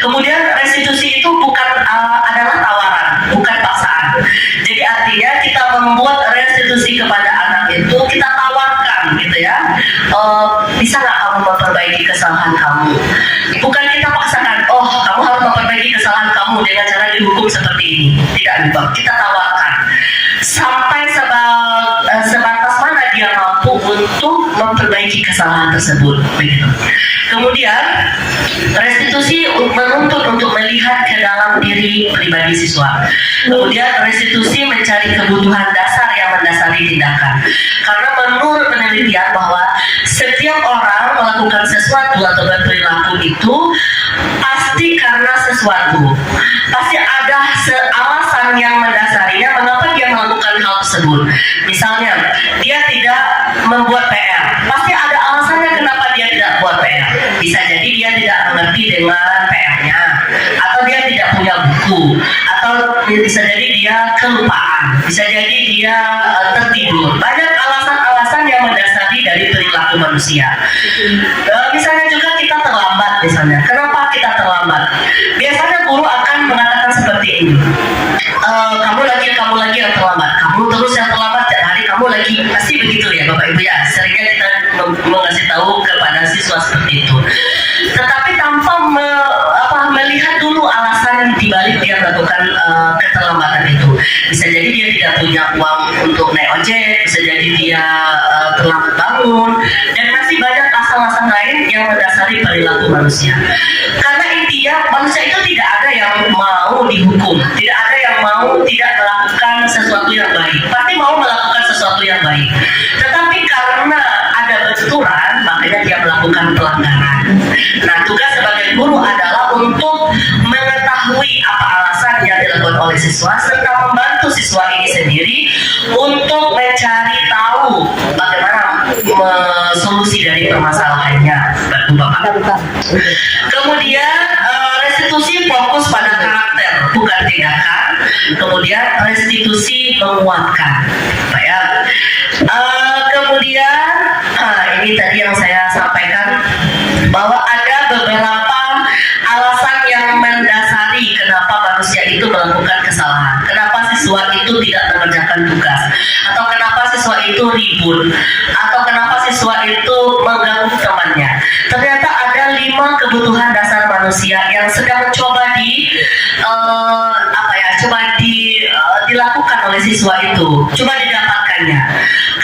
Kemudian restitusi itu bukan adalah tawaran, bukan paksaan. Jadi artinya kita membuat restitusi kepada anak itu kita tawarkan, gitu ya. Bisa nggak kamu memperbaiki kesalahan kamu? Bukan kita paksakan, oh kamu harus memperbaiki kesalahan kamu dengan cara dihukum seperti ini. Tidak, Bapak. Kita tawarkan sampai sebatas mana dia mampu untuk memperbaiki kesalahan tersebut, begitu. Kemudian restitusi menuntut untuk melihat ke dalam diri pribadi siswa. Kemudian restitusi mencari kebutuhan dasar yang mendasari tindakan. Karena menurut penelitian bahwa setiap orang melakukan sesuatu atau berperilaku itu pasti karena sesuatu. Pasti ada alasan yang mendasarinya mengapa dia melakukan hal tersebut. Misalnya, dia tidak membuat PR. Pasti ada alasannya kenapa dia tidak buat PR. Bisa jadi dia tidak mengerti dengan PR-nya, atau dia tidak punya buku, atau bisa jadi dia kelupaan, bisa jadi dia tertidur. Banyak alasan-alasan yang mendasari dari perilaku manusia. Misalnya juga kita terlambat, misalnya. Kenapa kita terlambat? Biasanya guru akan mengatakan seperti ini. Kamu lagi yang terlambat. Kamu terus yang terlambat, tiap hari kamu lagi. Pasti begitu ya Bapak Ibu ya. Seringnya kita mengasih tahu kepada siswa seperti itu. Tetapi tanpa melihat dulu alasan dibalik dia melakukan keterlambatan itu. Bisa jadi dia tidak punya uang untuk naik ojek, bisa jadi dia terlambat bangun, dan masih banyak alasan-alasan lain yang mendasari perilaku manusia. Karena intinya manusia itu tidak ada yang mau dihukum, tidak ada yang mau tidak melakukan sesuatu yang baik. Pasti mau melakukan sesuatu yang baik. Tetapi karena ada benturan, makanya dia melakukan pelanggaran. Nah, tugas sebagai guru adalah untuk mengetahui apa alasan yang dilakukan oleh siswa serta membantu siswa ini sendiri untuk mencari tahu bagaimana solusi dari permasalahannya, Bapak. Kemudian restitusi fokus pada karakter, bukan tindakan. Kemudian restitusi menguatkan, Pak ya. Kemudian ini tadi yang saya sampaikan bahwa ada beberapa alasan yang mendasari kenapa manusia itu melakukan kesalahan. Kenapa siswa itu tidak mengerjakan tugas, atau kenapa siswa itu ribut, atau kenapa siswa itu mengganggu temannya. Ternyata ada 5 kebutuhan dasar manusia yang sedang coba dilakukan oleh siswa itu, coba didapatkannya.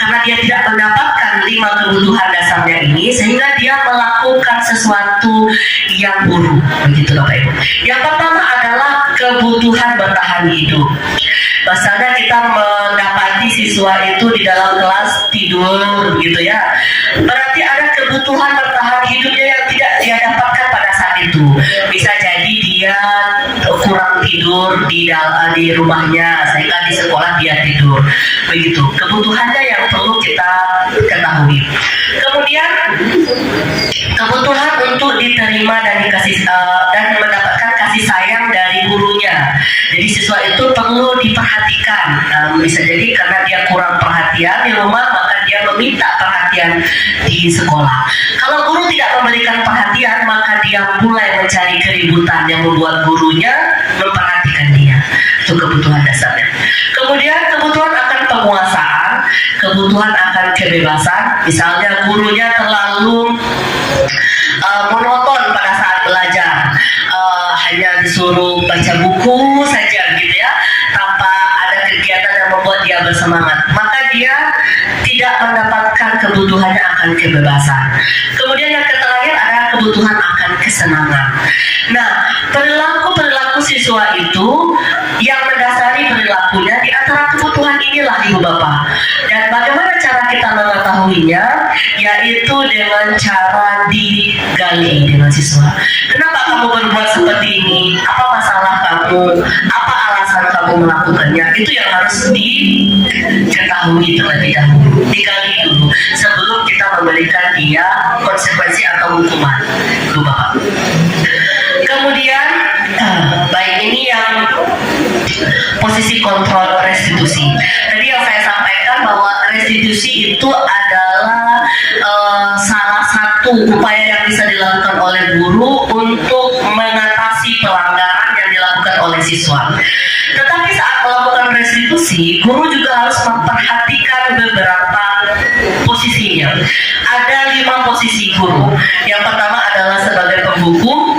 Karena dia tidak mendapatkan 5 kebutuhan dasarnya ini, sehingga dia melakukan sesuatu yang buruk, begitu Bapak Ibu. Yang pertama adalah kebutuhan bertahan hidup. Misalnya kita mendapati siswa itu di dalam kelas tidur, gitu ya. Berarti ada kebutuhan bertahan hidupnya yang tidak dia dapatkan pada saat itu. Bisa jadi dia kurang tidur di rumahnya, sehingga di sekolah dia tidur. Begitu. Kebutuhannya yang perlu kita ketahui. Kemudian kebutuhan untuk diterima dan mendapatkan kasih sayang dari gurunya. Jadi siswa itu perlu diperhatikan. Bisa jadi karena dia kurang perhatian di rumah, maka dia meminta perhatian di sekolah. Kalau guru tidak memberikan perhatian, maka dia mulai mencari keributan yang membuat gurunya memperhatikan dia. Itu kebutuhan dasarnya. Kemudian kebutuhan akan penguasaan, kebutuhan akan kebebasan. Misalnya gurunya terlalu monoton pada saat belajar, hanya disuruh baca buku saja, gitu ya, tanpa ada kegiatan yang membuat dia bersemangat, maka dia tidak mendapatkan kebutuhannya akan kebebasan. Kemudian yang terakhir adalah kebutuhan akan kesenangan. Nah, perilaku siswa itu yang mendasari perilakunya di antara kebutuhan inilah Ibu Bapak. Dan bagaimana cara kita mengetahuinya? Yaitu dengan cara digali dengan siswa. Kenapa kamu berbuat seperti ini? Apa masalah kamu? Apa alasan mau melakukannya, itu yang harus diketahui terlebih dahulu, digali dulu sebelum kita memberikan dia konsekuensi atau hukuman, Ibu Bapak. Kemudian baik, ini yang posisi kontrol restitusi. Tadi yang saya sampaikan bahwa restitusi itu adalah salah satu upaya yang bisa dilakukan oleh guru untuk mengatasi pelanggaran yang dilakukan oleh siswa. Tetapi saat melakukan restitusi, guru juga harus memperhatikan beberapa posisinya. Ada 5 posisi guru. Yang pertama adalah sebagai penghukum,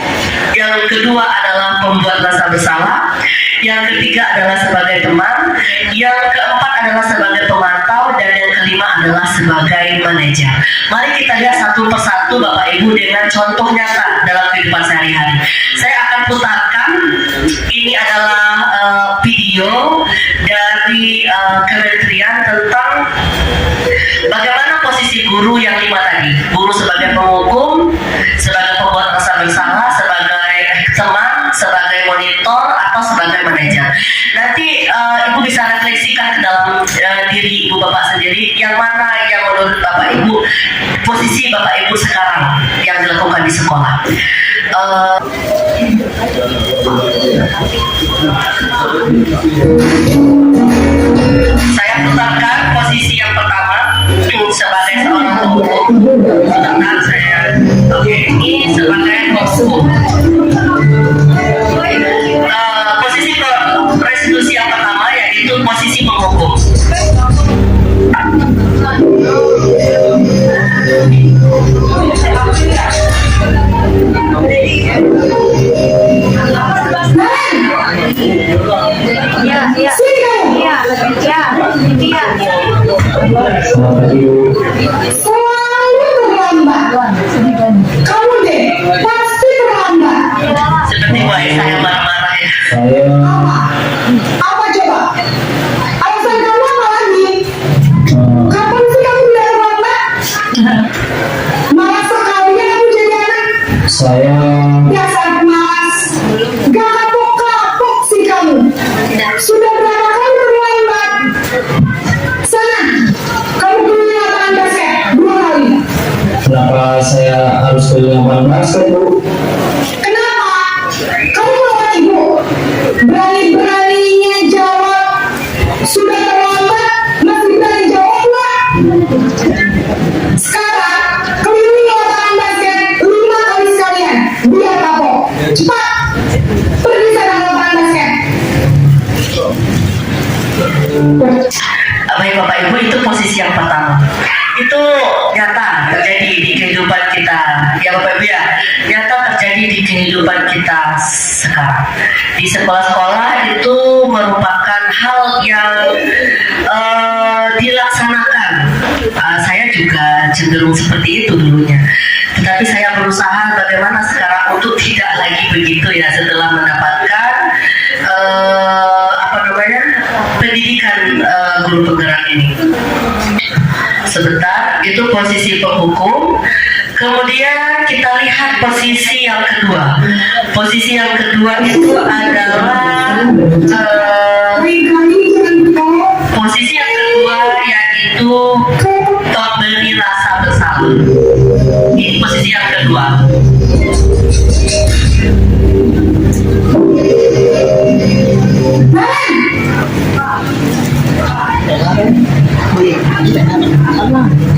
yang kedua adalah pembuat rasa bersalah, yang ketiga adalah sebagai teman, yang keempat adalah sebagai pemantau, dan yang kelima adalah sebagai manajer. Mari kita lihat satu persatu Bapak Ibu dengan contoh nyata dalam kehidupan sehari-hari. Saya akan putarkan, ini adalah video dari kementerian tentang bagaimana posisi guru yang 5 tadi. Guru sebagai penghukum, sebagai pembuat rasa bersalah, sebagai teman, sebagai monitor, atau sebagai manajer. Nanti Ibu bisa refleksikan ke dalam diri Ibu Bapak sendiri, yang mana yang menurut Bapak Ibu posisi Bapak Ibu sekarang yang dilakukan di sekolah. Saya putarkan posisi yang pertama sebagai seorang penghukum. Sebentar saya. Oke, ini sebagai penghukum. Posisi restitusi yang pertama yaitu posisi penghukum. Selalu terlambat. Kamu deh pasti terlambat. Seperti wajah saya marah-marah ya. Apa coba? Alasan kamu apa lagi? Kapan sih kamu tidak terlambat? Malas sekalinya kamu jadi anak. Saya Dasar mas, gak kapok-kapok sih kamu. Sudah berapa kali terlambat? Sana, kamu kuliah lapangan basket 2 kali. kenapa saya harus ke lapangan basket, Bu? Kenapa? Kamu melawan ibu. Berani-beraninya jawab. Sudah terlambat, masih berani jawab nggak? Sekarang, keliling lapangan basket 5 kali sekalian. Biar kapok. Cepat. Pergi sana ke lapangan basket. Baik Bapak Ibu, itu posisi yang pertama. Itu nyata terjadi di kehidupan kita, ya Bapak Ibu ya. Nyata terjadi di kehidupan kita sekarang. Di sekolah-sekolah itu merupakan hal yang dilaksanakan. Saya juga cenderung seperti itu dulunya. Tetapi saya berusaha bagaimana sekarang untuk tidak lagi begitu ya, setelah mendapatkan pendidikan guru penggerak ini. Sebentar, itu posisi penghukum. Kemudian kita lihat posisi yang kedua. Posisi yang kedua itu adalah posisi yang kedua yaitu memberi rasa bersalah. Ini posisi yang kedua.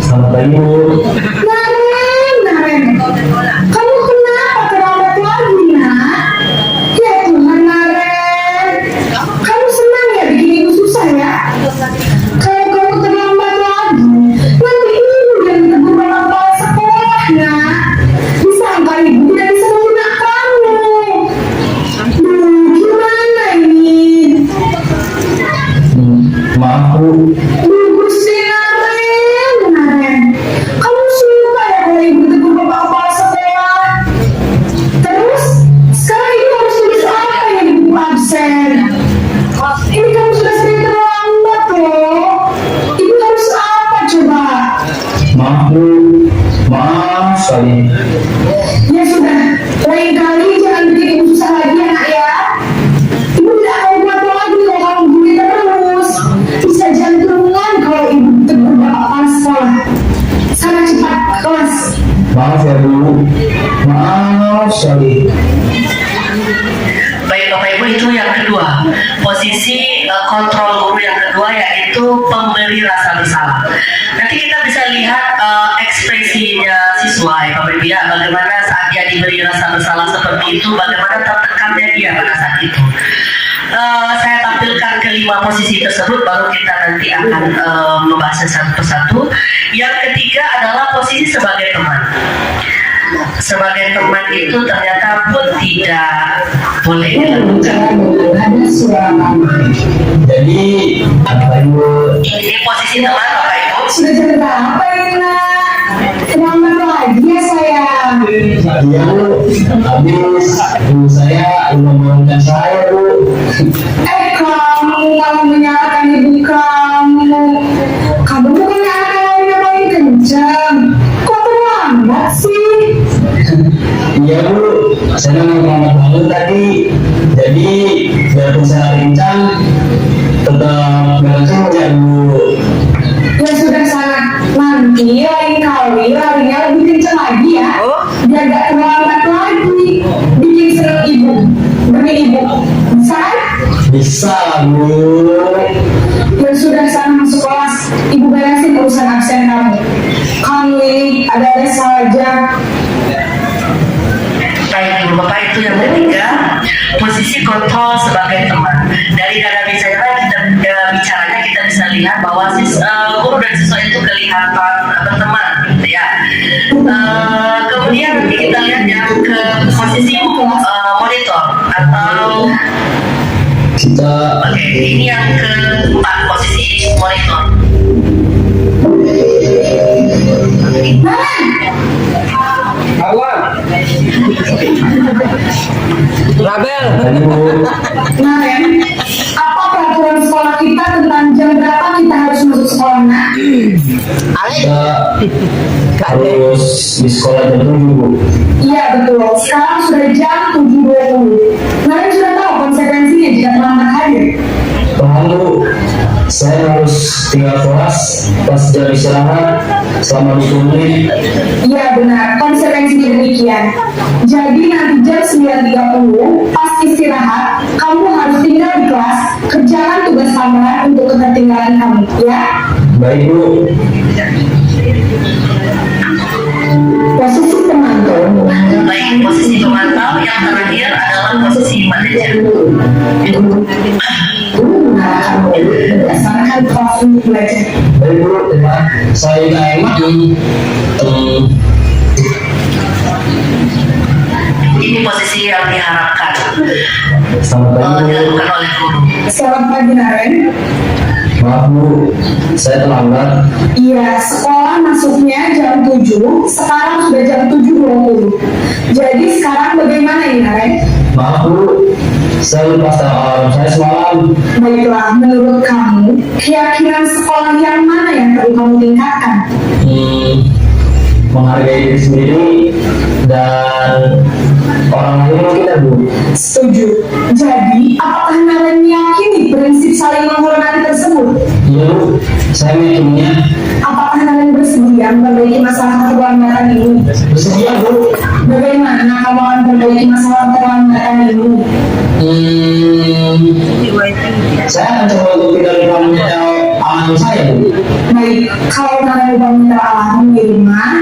Selamat pagi, Bu. Naren, kamu kenapa terlambat lagi, nak? Ya Tuhan, Naren. Kamu senang ya bikin ibu susah ya? Kalau kamu terlambat lagi, nanti ibu dan tegur kepala sekolah, nak. Disangka ibu Posisi kontrol guru yang kedua yaitu pemberi rasa bersalah. Nanti kita bisa lihat ekspresinya siswa ya Bapak Ibu ya, bagaimana saat dia diberi rasa bersalah seperti itu, bagaimana tertekannya dia pada saat itu. Saya tampilkan kelima posisi tersebut, baru kita nanti akan membahasnya satu persatu. Yang ketiga adalah posisi sebagai teman. Sebagai teman itu ternyata pun tidak boleh dilakukan. Ada suara mama. Jadi apa Ibu? Ini posisi teman Bapak Ibu. Sudah jam berapa ini nak? Terlambat lagi ya sayang. Iya Bu, habis ibu saya memohonkan saya Bu. Kamu malah menyalahkan ibu kamu. Kamu bukannya anak yang paling kencang. Kok terlambat sih? Iya Bu, saya memang terlambat banget tadi. Jadi biarpun saya kencang, tetap kencang ya Bu. Ya sudah sana, nanti lain kali larinya lebih kencang lagi ya. Biar gak terlambat lagi. Bikin seneng ibu. Beri ibu. Bisa kan? Bisa lah Bu. Ya sudah sana masuk kelas. Ibu beresin urusan absen kamu. Kamu ini ada-ada saja. Baik Ibu Bapak, itu yang ketiga, posisi kontrol sebagai teman. Dari dana bicaranya kita bisa lihat bahwa guru dan siswa itu kelihatan berteman gitu ya. Kemudian nanti kita lihat yang ke posisi monitor atau Kita ini yang keempat, posisi monitor. Bu. Kemarin, apa peraturan sekolah kita tentang jam berapa kita harus masuk sekolah nak? Kita harus di sekolah jam 7 Bu. Iya betul, sekarang sudah jam 7.20. Kalian sudah tahu konsekuensinya jika terlambat hadir. Lalu saya harus tinggal kelas pas jam istirahat selama 20 menit. Iya benar, konsekuensinya demikian. Jadi nanti jam 9.30 pas istirahat, kamu harus tinggal di kelas, kerjakan tugas tambahan untuk ketertinggalan kamu, ya. Baik Bu. Posisi pemantau. Baik, posisi pemantau. Yang terakhir adalah posisi manajer. Mengarahkan berdasarkan kelas untuk belajar. Baik Bu, saya emak Ini posisi yang diharapkan selamat pagi Bu. dilakukan oleh guru. Selamat pagi Naren. Maaf Bu, saya terlambat. Iya, sekolah masuknya jam 7, sekarang sudah jam 7.20. Jadi sekarang bagaimana ini Naren? Maaf Bu, saya lupa setel alarm saya semalam. Baiklah, menurut kamu, keyakinan sekolah yang mana yang perlu kamu tingkatkan? Menghargai diri sendiri dan orang lain mungkin ya Bu. Setuju. Jadi, apakah Naren meyakini prinsip saling menghormati tersebut? Iya Bu, saya meyakininya. Apakah Naren bersedia memperbaiki masalah keterlambatan ini? Bersedia Bu. Bagaimana kamu akan memperbaiki masalah keterlambatan ini? Saya akan coba untuk tidak lupa menyetel alarm saya Bu. Baik, kalau Naren lupa minta alarm di rumah,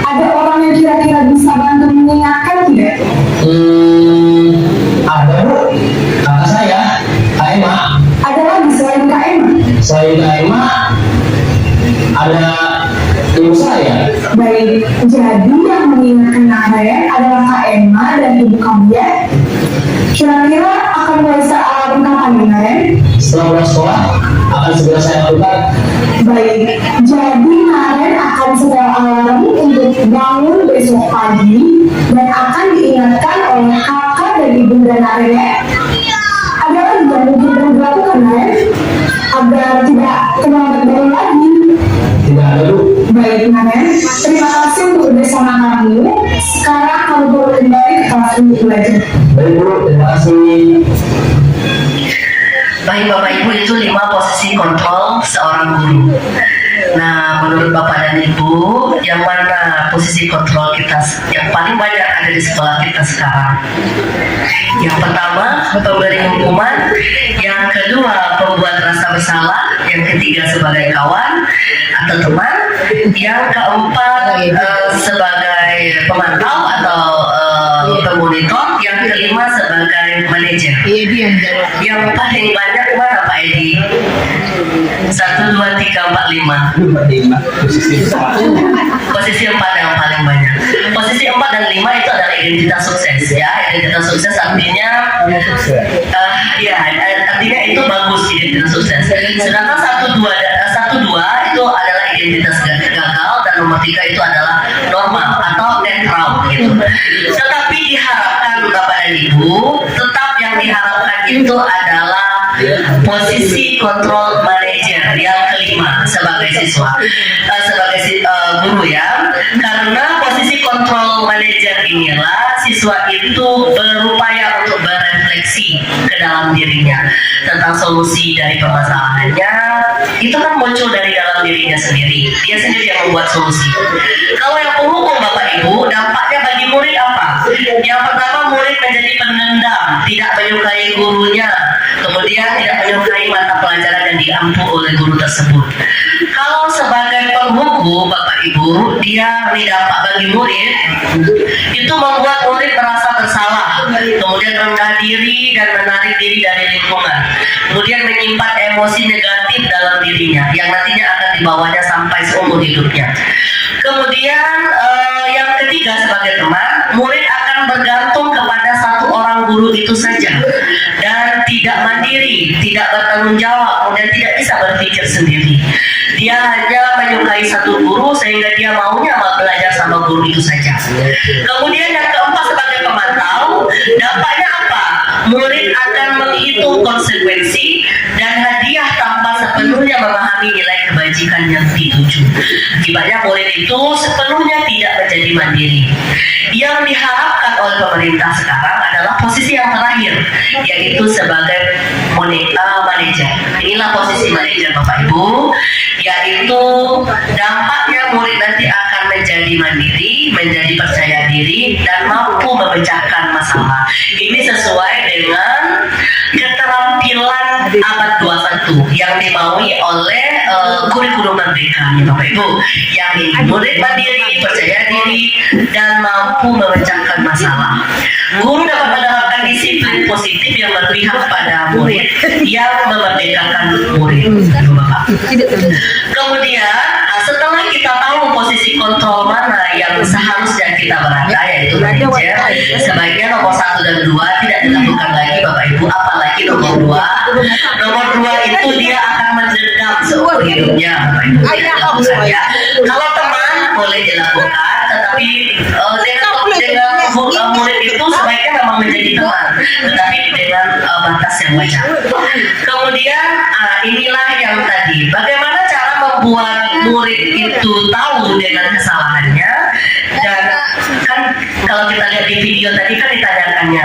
ada orang yang kira-kira bisa bantu mengingatkan tidak? Ada Bu, kakak saya, Kak Emma. Ada lagi selain Kak Emma? Selain Kak Emma, ada ibu saya. Baik, jadi yang mengingatkan Naren adalah Kak Emma dan ibu kamu ya? Kira-kira akan mulai start alarm kapan nih Naren? Setelah pulang sekolah, akan segera saya lakukan. Baik, jadi Naren akan setel alarm untuk bangun besok pagi dan akan diingatkan oleh kakak dan ibunda Naren ya. Ada lagi yang mungkin perlu dilakukan Naren agar tidak terlambat bangun lagi. Tidak ada Bu. Baik Naren, terima kasih untuk bersama kamu. Sekarang kamu boleh kembali ke kelas untuk belajar. Baik Bu, terima kasih. Baik Bapak Ibu, itu 5 posisi kontrol seorang guru. Nah, menurut Bapak dan Ibu, yang mana posisi kontrol kita yang paling banyak ada di sekolah kita sekarang? Yang pertama, pemberi hukuman, yang kedua pembuat rasa bersalah, yang ketiga sebagai kawan atau teman, yang keempat sebagai pemantau atau pemonitor, yang kelima sebagai manajer. Yang paling banyak mana Pak Edi? 1, 2, 3, 4, 5. Posisi 4 yang paling banyak. Posisi 4 dan 5 itu adalah identitas sukses ya. Identitas sukses artinya artinya itu bagus identitas sukses. Sedangkan 1, 2 itu adalah identitas gagal, dan nomor 3 itu adalah normal atau netral gitu. Tetapi diharapkan Bapak dan Ibu, tetap yang diharapkan itu adalah posisi kontrol manajer yang kelima sebagai siswa, guru ya. Karena posisi kontrol manajer inilah siswa itu berupaya untuk berefleksi ke dalam dirinya tentang solusi dari permasalahannya. Itu kan muncul dari dalam dirinya sendiri. Dia sendiri yang membuat solusi. Kalau yang penghukum Bapak Ibu, dampaknya bagi murid apa? Yang pertama, murid menjadi penendam, tidak menyukai gurunya, kemudian tidak menyukai mata pelajaran yang diampu oleh guru tersebut. Kalau sebagai penghukum Bapak Ibu, dia dampak bagi murid itu membuat murid merasa bersalah, kemudian rendah diri dan menarik diri dari lingkungan, kemudian menyimpan emosi negatif dalam dirinya yang nantinya akan dibawanya sampai seumur hidupnya. Kemudian yang ketiga sebagai teman, murid akan bergantung kepada satu orang guru itu saja dan tidak mandiri, tidak bertanggung jawab, kemudian tidak bisa berpikir sendiri. Dia hanya menyukai satu guru sehingga dia maunya belajar sama guru itu saja. Kemudian yang keempat sebagai pemantau, dampaknya apa? Murid akan menghitung konsekuensi dan hadiah tanpa sepenuhnya memahami nilai kebajikan yang dituju. Akibatnya murid itu sepenuhnya tidak menjadi mandiri. Yang diharapkan oleh pemerintah sekarang adalah posisi yang terakhir, yaitu sebagai manajer. Inilah posisi manajer Bapak Ibu, yaitu dampaknya murid nanti akan menjadi mandiri, menjadi percaya diri, dan mampu memecahkan masalah. Ini sesuai dengan keterampilan abad 21 yang dimaui oleh kurikulum merdeka Bapak Ibu, yang ini murid mandiri, percaya diri, dan mampu memecahkan masalah. Guru dapat menerapkan disiplin positif yang berpihak pada murid yang memerdekakan murid. Bapak. Kemudian setelah kita tahu posisi kontrol mana yang seharusnya kita berada, yaitu manajer, sebaiknya nomor 1 dan 2 tidak dilakukan lagi Bapak Ibu, apalagi nomor 2. Nomor 2 itu dia akan mendendam seumur hidupnya Bapak Ibu. Kalau teman boleh dilakukan, tetapi dengan murid itu sebaiknya memang menjadi teman, tetapi dengan batas yang wajar. Kemudian inilah yang tadi, bagaimana cara membuat murid itu tahu dengan kesalahannya. Dan kan kalau kita lihat di video tadi kan ditanyakannya,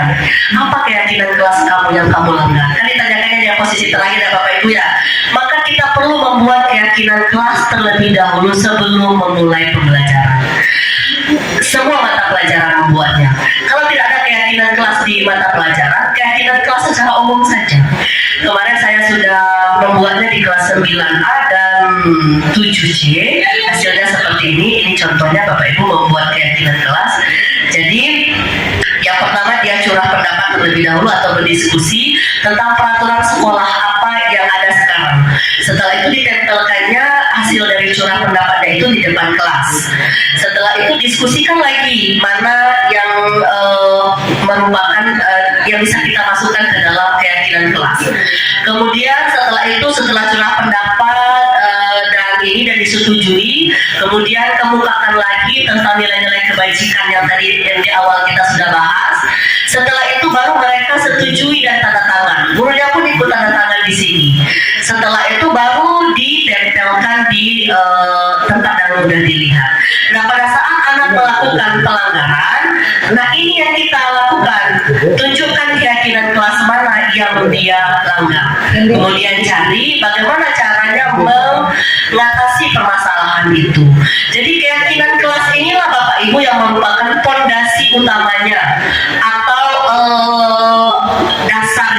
apa keyakinan kelas kamu yang kamu langgar? Kan ditanyakannya di posisi terakhir ya Bapak Ibu ya. Maka kita perlu membuat keyakinan kelas terlebih dahulu sebelum memulai pembelajaran. Semua mata pelajaran membuatnya. Kalau tidak ada keyakinan kelas di mata pelajaran, keyakinan kelas secara umum saja. Kemarin saya sudah membuatnya di kelas 9A dan 7C. Hasilnya seperti ini. Ini contohnya Bapak Ibu membuat keyakinan kelas. Jadi yang pertama dia curah pendapat terlebih dahulu atau berdiskusi tentang peraturan sekolah apa yang ada sekarang. Setelah itu ditempelkannya hasil dari curah pendapatnya itu di depan kelas. Setelah itu diskusikan lagi mana yang merupakan yang bisa kita masukkan ke dalam keyakinan kelas. Kemudian setelah curah pendapat dan disetujui, kemudian kemukakan lagi tentang nilai-nilai kebajikan yang tadi yang di awal kita sudah bahas. Setelah itu baru mereka setujui dan tanda tangan. Gurunya pun ikut tanda tangan di sini. Setelah itu baru ditempelkan di tempat yang mudah dilihat. Nah, pada saat anak melakukan pelanggaran, nah ini yang kita lakukan. Tunjukkan keyakinan kelas mana yang dia langgar. Kemudian cari bagaimana caranya mengatasi permasalahan itu. Jadi keyakinan kelas inilah Bapak Ibu yang merupakan fondasi utamanya atau dasar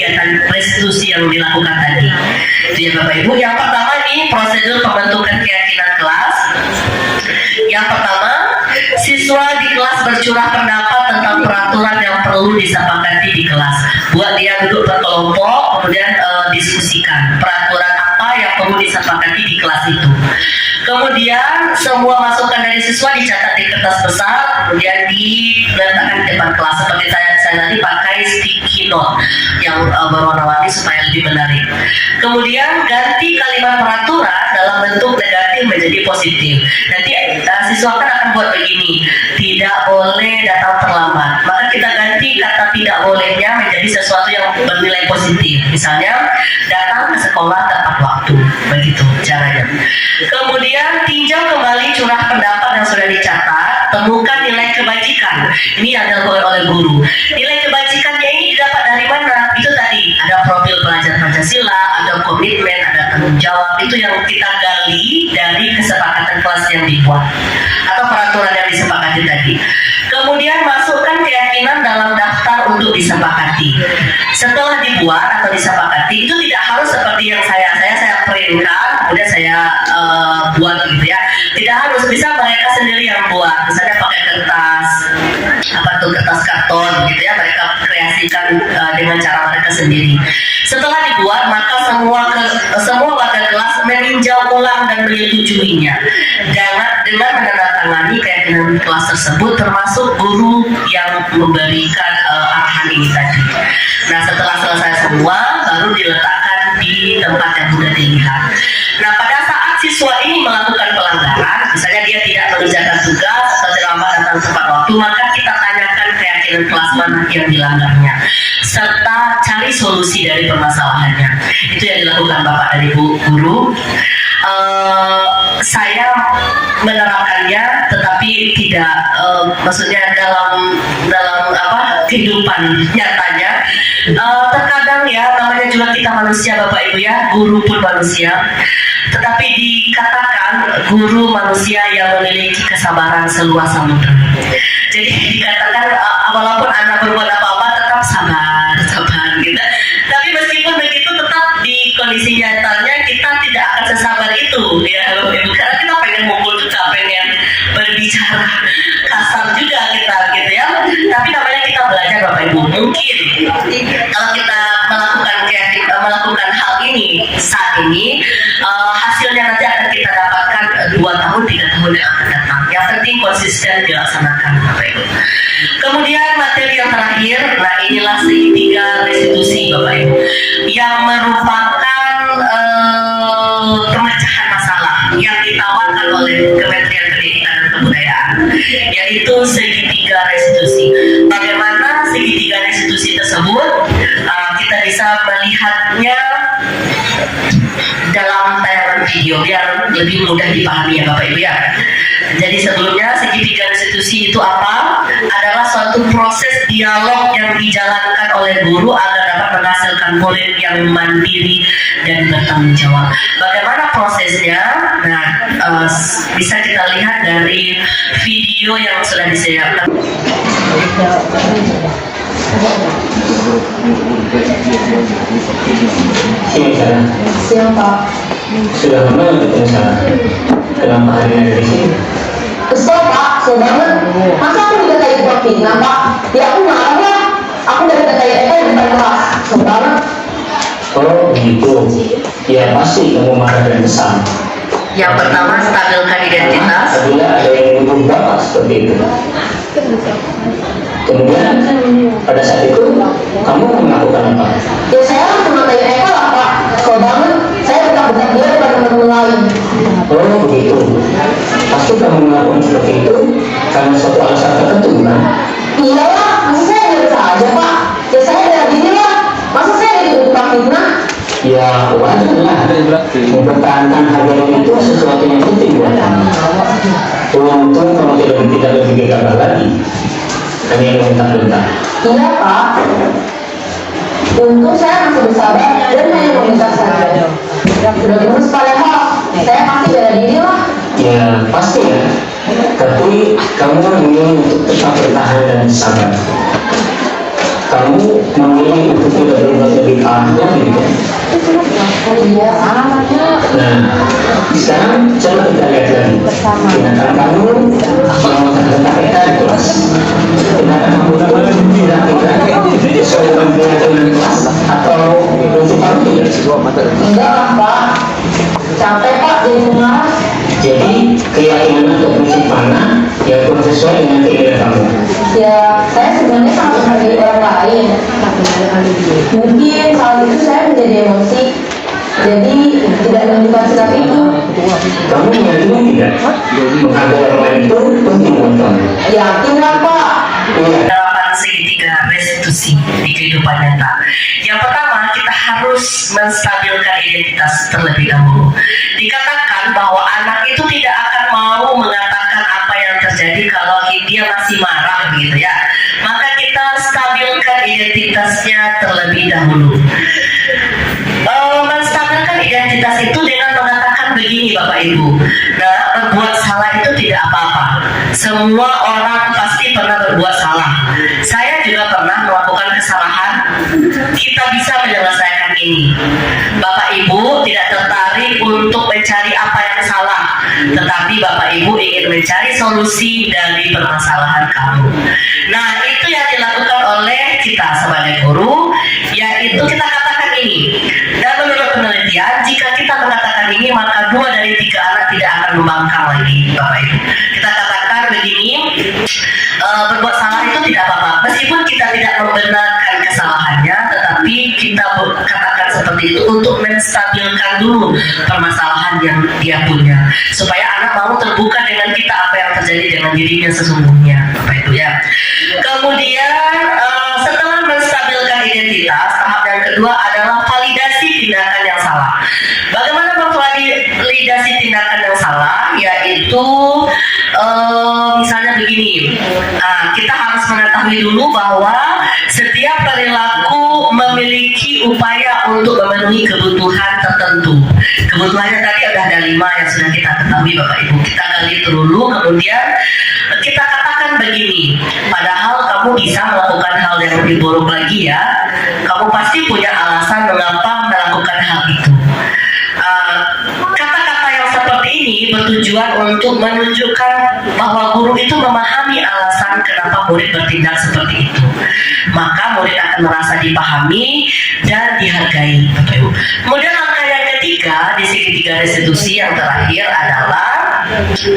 kegiatan restitusi yang dilakukan tadi. Itu ya Bapak Ibu. Yang pertama nih prosedur pembentukan keyakinan kelas. Yang pertama, siswa di kelas bercurah pendapat tentang peraturan yang perlu disepakati di kelas. Buat dia duduk berkelompok, kemudian diskusikan peraturan apa yang perlu disepakati di kelas itu. Kemudian semua masukan dari siswa dicatat di kertas besar, kemudian diletakkan di depan kelas. Seperti saya tadi pakai sticky note yang berwarna-warni supaya lebih menarik. Kemudian ganti kalimat peraturan dalam bentuk negatif menjadi positif. Nanti siswa akan buat begini, tidak boleh datang terlambat. Maka kita ganti kata tidak bolehnya menjadi sesuatu yang bernilai positif. Misalnya datang ke sekolah tepat waktu, begitu caranya. Kemudian tinjau kembali curah pendapat yang sudah dicatat, temukan nilai kebajikan. Ini yang dilakukan oleh guru. Nilai kebajikannya ini didapat dari mana? Itu tadi ada profil pelajar Pancasila, ada komitmen, ada tanggung jawab. Itu yang kita gali dari kesepakatan kelas yang dibuat atau peraturan yang disepakati tadi. Kemudian masukkan keyakinan dalam daftar untuk disepakati. Setelah dibuat atau disepakati, itu tidak harus seperti yang saya printkan, kemudian saya buat gitu ya. Tidak harus, bisa mereka sendiri yang buat. Misalnya pakai kertas, kertas karton gitu ya, mereka kreasikan dengan cara mereka sendiri. Setelah dibuat, maka semua warga kelas meninjau ulang dan menyetujuinya dengan menandatangani keyakinan kelas tersebut, termasuk guru yang memberikan arahan ini tadi. Nah, setelah selesai semua, baru diletakkan di tempat yang sudah dilihat. Nah, pada saat siswa ini melakukan pelanggaran, misalnya dia tidak mengerjakan tugas atau terlambat datang tepat waktu, maka kita tanyakan keyakinan kelas mana yang dilanggarnya, serta cari solusi dari permasalahannya. Itu yang dilakukan Bapak dan Ibu guru. Saya menerapkannya, tetapi tidak, maksudnya dalam kehidupan nyatanya. Terkadang ya, namanya juga kita manusia Bapak Ibu ya, guru pun manusia. Tetapi dikatakan guru manusia yang memiliki kesabaran seluas samudra. Jadi dikatakan walaupun anak berbuat apa-apa tetap sabar gitu. Tapi meskipun begitu, tetap di kondisi nyatanya kita tidak akan sesabar itu ya Bapak Ibu, karena kita pengen mukul juga, pengen berbicara kasar juga kita gitu ya. Tapi namanya kita belajar Bapak Ibu. Mungkin kalau kita melakukan hal ini saat ini, hasilnya nanti akan kita dapatkan 2 tahun 3 tahun yang akan datang. Yang penting konsisten dilaksanakan Bapak Ibu. Kemudian materi yang terakhir, nah inilah segitiga restitusi Bapak Ibu, yang merupakan pemecahan masalah yang ditawarkan oleh Kementerian Pendidikan dan Kebudayaan, yaitu segitiga restitusi. Bagaimana segitiga restitusi tersebut? Kita bisa melihatnya dalam tayangan video biar lebih mudah dipahami ya Bapak Ibu ya. Jadi sebelumnya segitiga restitusi itu apa? Adalah suatu proses dialog yang dijalankan oleh guru agar dapat menghasilkan murid yang mandiri dan bertanggung jawab. Bagaimana prosesnya? Nah, bisa kita lihat dari video yang sudah disiapkan. Siang Pak. Sudah lama ketemu sana. Kenapa hari ini ada di sini? Kesel Pak, kesel banget. Masa aku dikatain tukang fitnah Pak? Ya aku marah lah. Aku dari katain Eka di depan kelas. Kesel banget. Oh begitu. Ya pasti kamu marah dan kesal. Yang pertama, stabilkan identitas. Apabila ada yang mendukung Bapak seperti itu. Kemudian pada saat itu kamu melakukan apa? Ya saya langsung ngatain Eka lah Pak. Kesel banget. Saya bentak-bentak dia depan teman-teman lain. Oh begitu. Pasti kamu melakukan seperti itu karena suatu alasan tertentu kan? Iya lah, masa saya biasa aja Pak. Ya saya dari diri lah. Masa saya dituduh tukang fitnah? Ya wajar lah. Mempertahankan harga itu sesuatu yang penting buat kamu. Untung kamu tidak lebih gagal lagi. Kami yang bentak-bentak. Iya Pak. Untung saya masih bersabar dan hanya meminta saja. Sudah terus padahal saya pasti bela diri lah. Ya pasti ya. Tapi kamu ingin untuk tetap bertahan dan sabar. kamu memilih untuk tidak berbuat lebih ahli gitu. Nah, sekarang coba kita lihat lagi. Tindakan kamu melakukan kata-kata di kelas. Tindakan kamu tidak sesuai dengan kelas atau prinsipal tidak? Enggak lah Pak, capek Pak jadi pengarang. Jadi keyakinan atau prinsip mana yang kurang sesuai dengan keinginan kamu? Ya, saya sebenarnya sangat menghargai orang lain. Mungkin saat itu saya menjadi emosi, jadi tidak menunjukkan sikap itu. Kamu meyakini tidak? Menghargai orang lain itu penting buat kamu. Yakin lah Pak. Iya. Penerapan segitiga restitusi di kehidupan nyata. Yang pertama, kita harus menstabilkan identitas terlebih dahulu. Dikatakan bahwa anak itu tidak akan mau mengatakan apa yang terjadi kalau dia masih marah begitu ya. Maka kita stabilkan identitasnya terlebih dahulu. Menstabilkan identitas itu dengan mengatakan begini Bapak Ibu. Nah, berbuat salah itu tidak apa-apa. Semua orang pasti pernah berbuat salah. Saya juga pernah melakukan kesalahan. Kita bisa menyelesaikan ini. Bapak Ibu tidak tertarik untuk mencari apa yang salah, tetapi Bapak Ibu ingin mencari solusi dari permasalahan kamu. Nah, itu yang dilakukan oleh kita sebagai guru, yaitu kita katakan ini. Dan menurut penelitian, jika kita mengatakan ini, maka 2 dari 3 anak tidak akan membangkang lagi, Bapak Ibu. Kita katakan begini, berbuat salah itu tidak apa-apa. Meskipun kita tidak membenarkan kesalahannya, tetapi kita katakan seperti itu untuk menstabilkan dulu permasalahan yang dia punya, supaya anak mau terbuka dengan kita apa yang terjadi dengan dirinya sesungguhnya, Bapak Ibu ya. Kemudian setelah menstabilkan identitas, tahap yang kedua adalah validasi tindakan yang salah. Bagaimana memvalidasi tindakan yang salah? Yaitu misalnya begini, kita harus mengetahui dulu bahwa setiap perilaku memiliki upaya untuk memenuhi kebutuhan tertentu. Kebutuhannya tadi ada 5 yang sudah kita ketahui Bapak Ibu. Kita gali dulu, kemudian kita katakan begini, padahal kamu bisa melakukan hal yang lebih buruk lagi ya. Kamu pasti punya alasan mengapa melakukan hal itu. Kata-kata yang seperti ini bertujuan untuk menunjukkan bahwa guru itu memahami alasan kenapa murid bertindak seperti itu. Maka murid akan merasa dipahami dan dihargai, Bapak Ibu. Kemudian langkah yang ketiga di segitiga restitusi yang terakhir adalah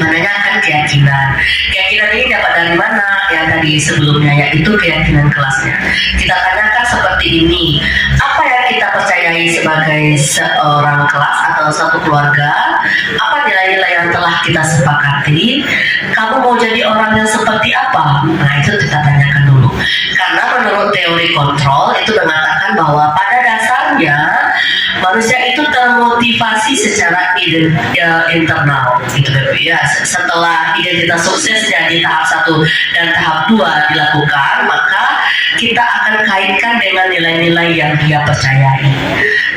menanyakan keyakinan. Keyakinan ini dapat dari mana? Yang tadi sebelumnya, yaitu keyakinan kelasnya. Kita tanyakan seperti ini, apa yang kita percayai sebagai seorang kelas atau satu keluarga? Apa nilai-nilai yang telah kita sepakati? Kamu mau jadi orang yang seperti apa? Nah, itu kita tanyakan dulu. Karena menurut teori kontrol itu mengatakan bahwa pada dasarnya manusia itu termotivasi secara internal gitu ya. Setelah identitas suksesnya di tahap 1 dan tahap 2 dilakukan, maka kita akan kaitkan dengan nilai-nilai yang dia percayai.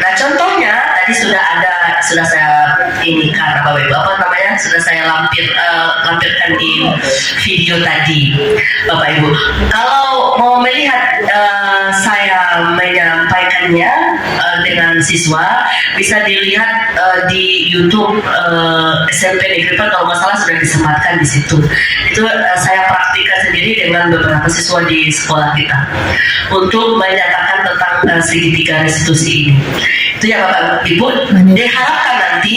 Nah, contohnya tadi sudah saya inikan Bapak Ibu, apa namanya, sudah saya lampirkan di video tadi Bapak Ibu. Kalau mau melihat saya menyampaikannya dengan siswa, bisa dilihat di YouTube SMP Negeri 4, kalau nggak salah sudah disematkan di situ. Itu saya praktikkan sendiri dengan beberapa siswa di sekolah kita untuk menyatakan tentang segitiga restitusi ini. Itu ya Bapak Ibu, diharapkan nanti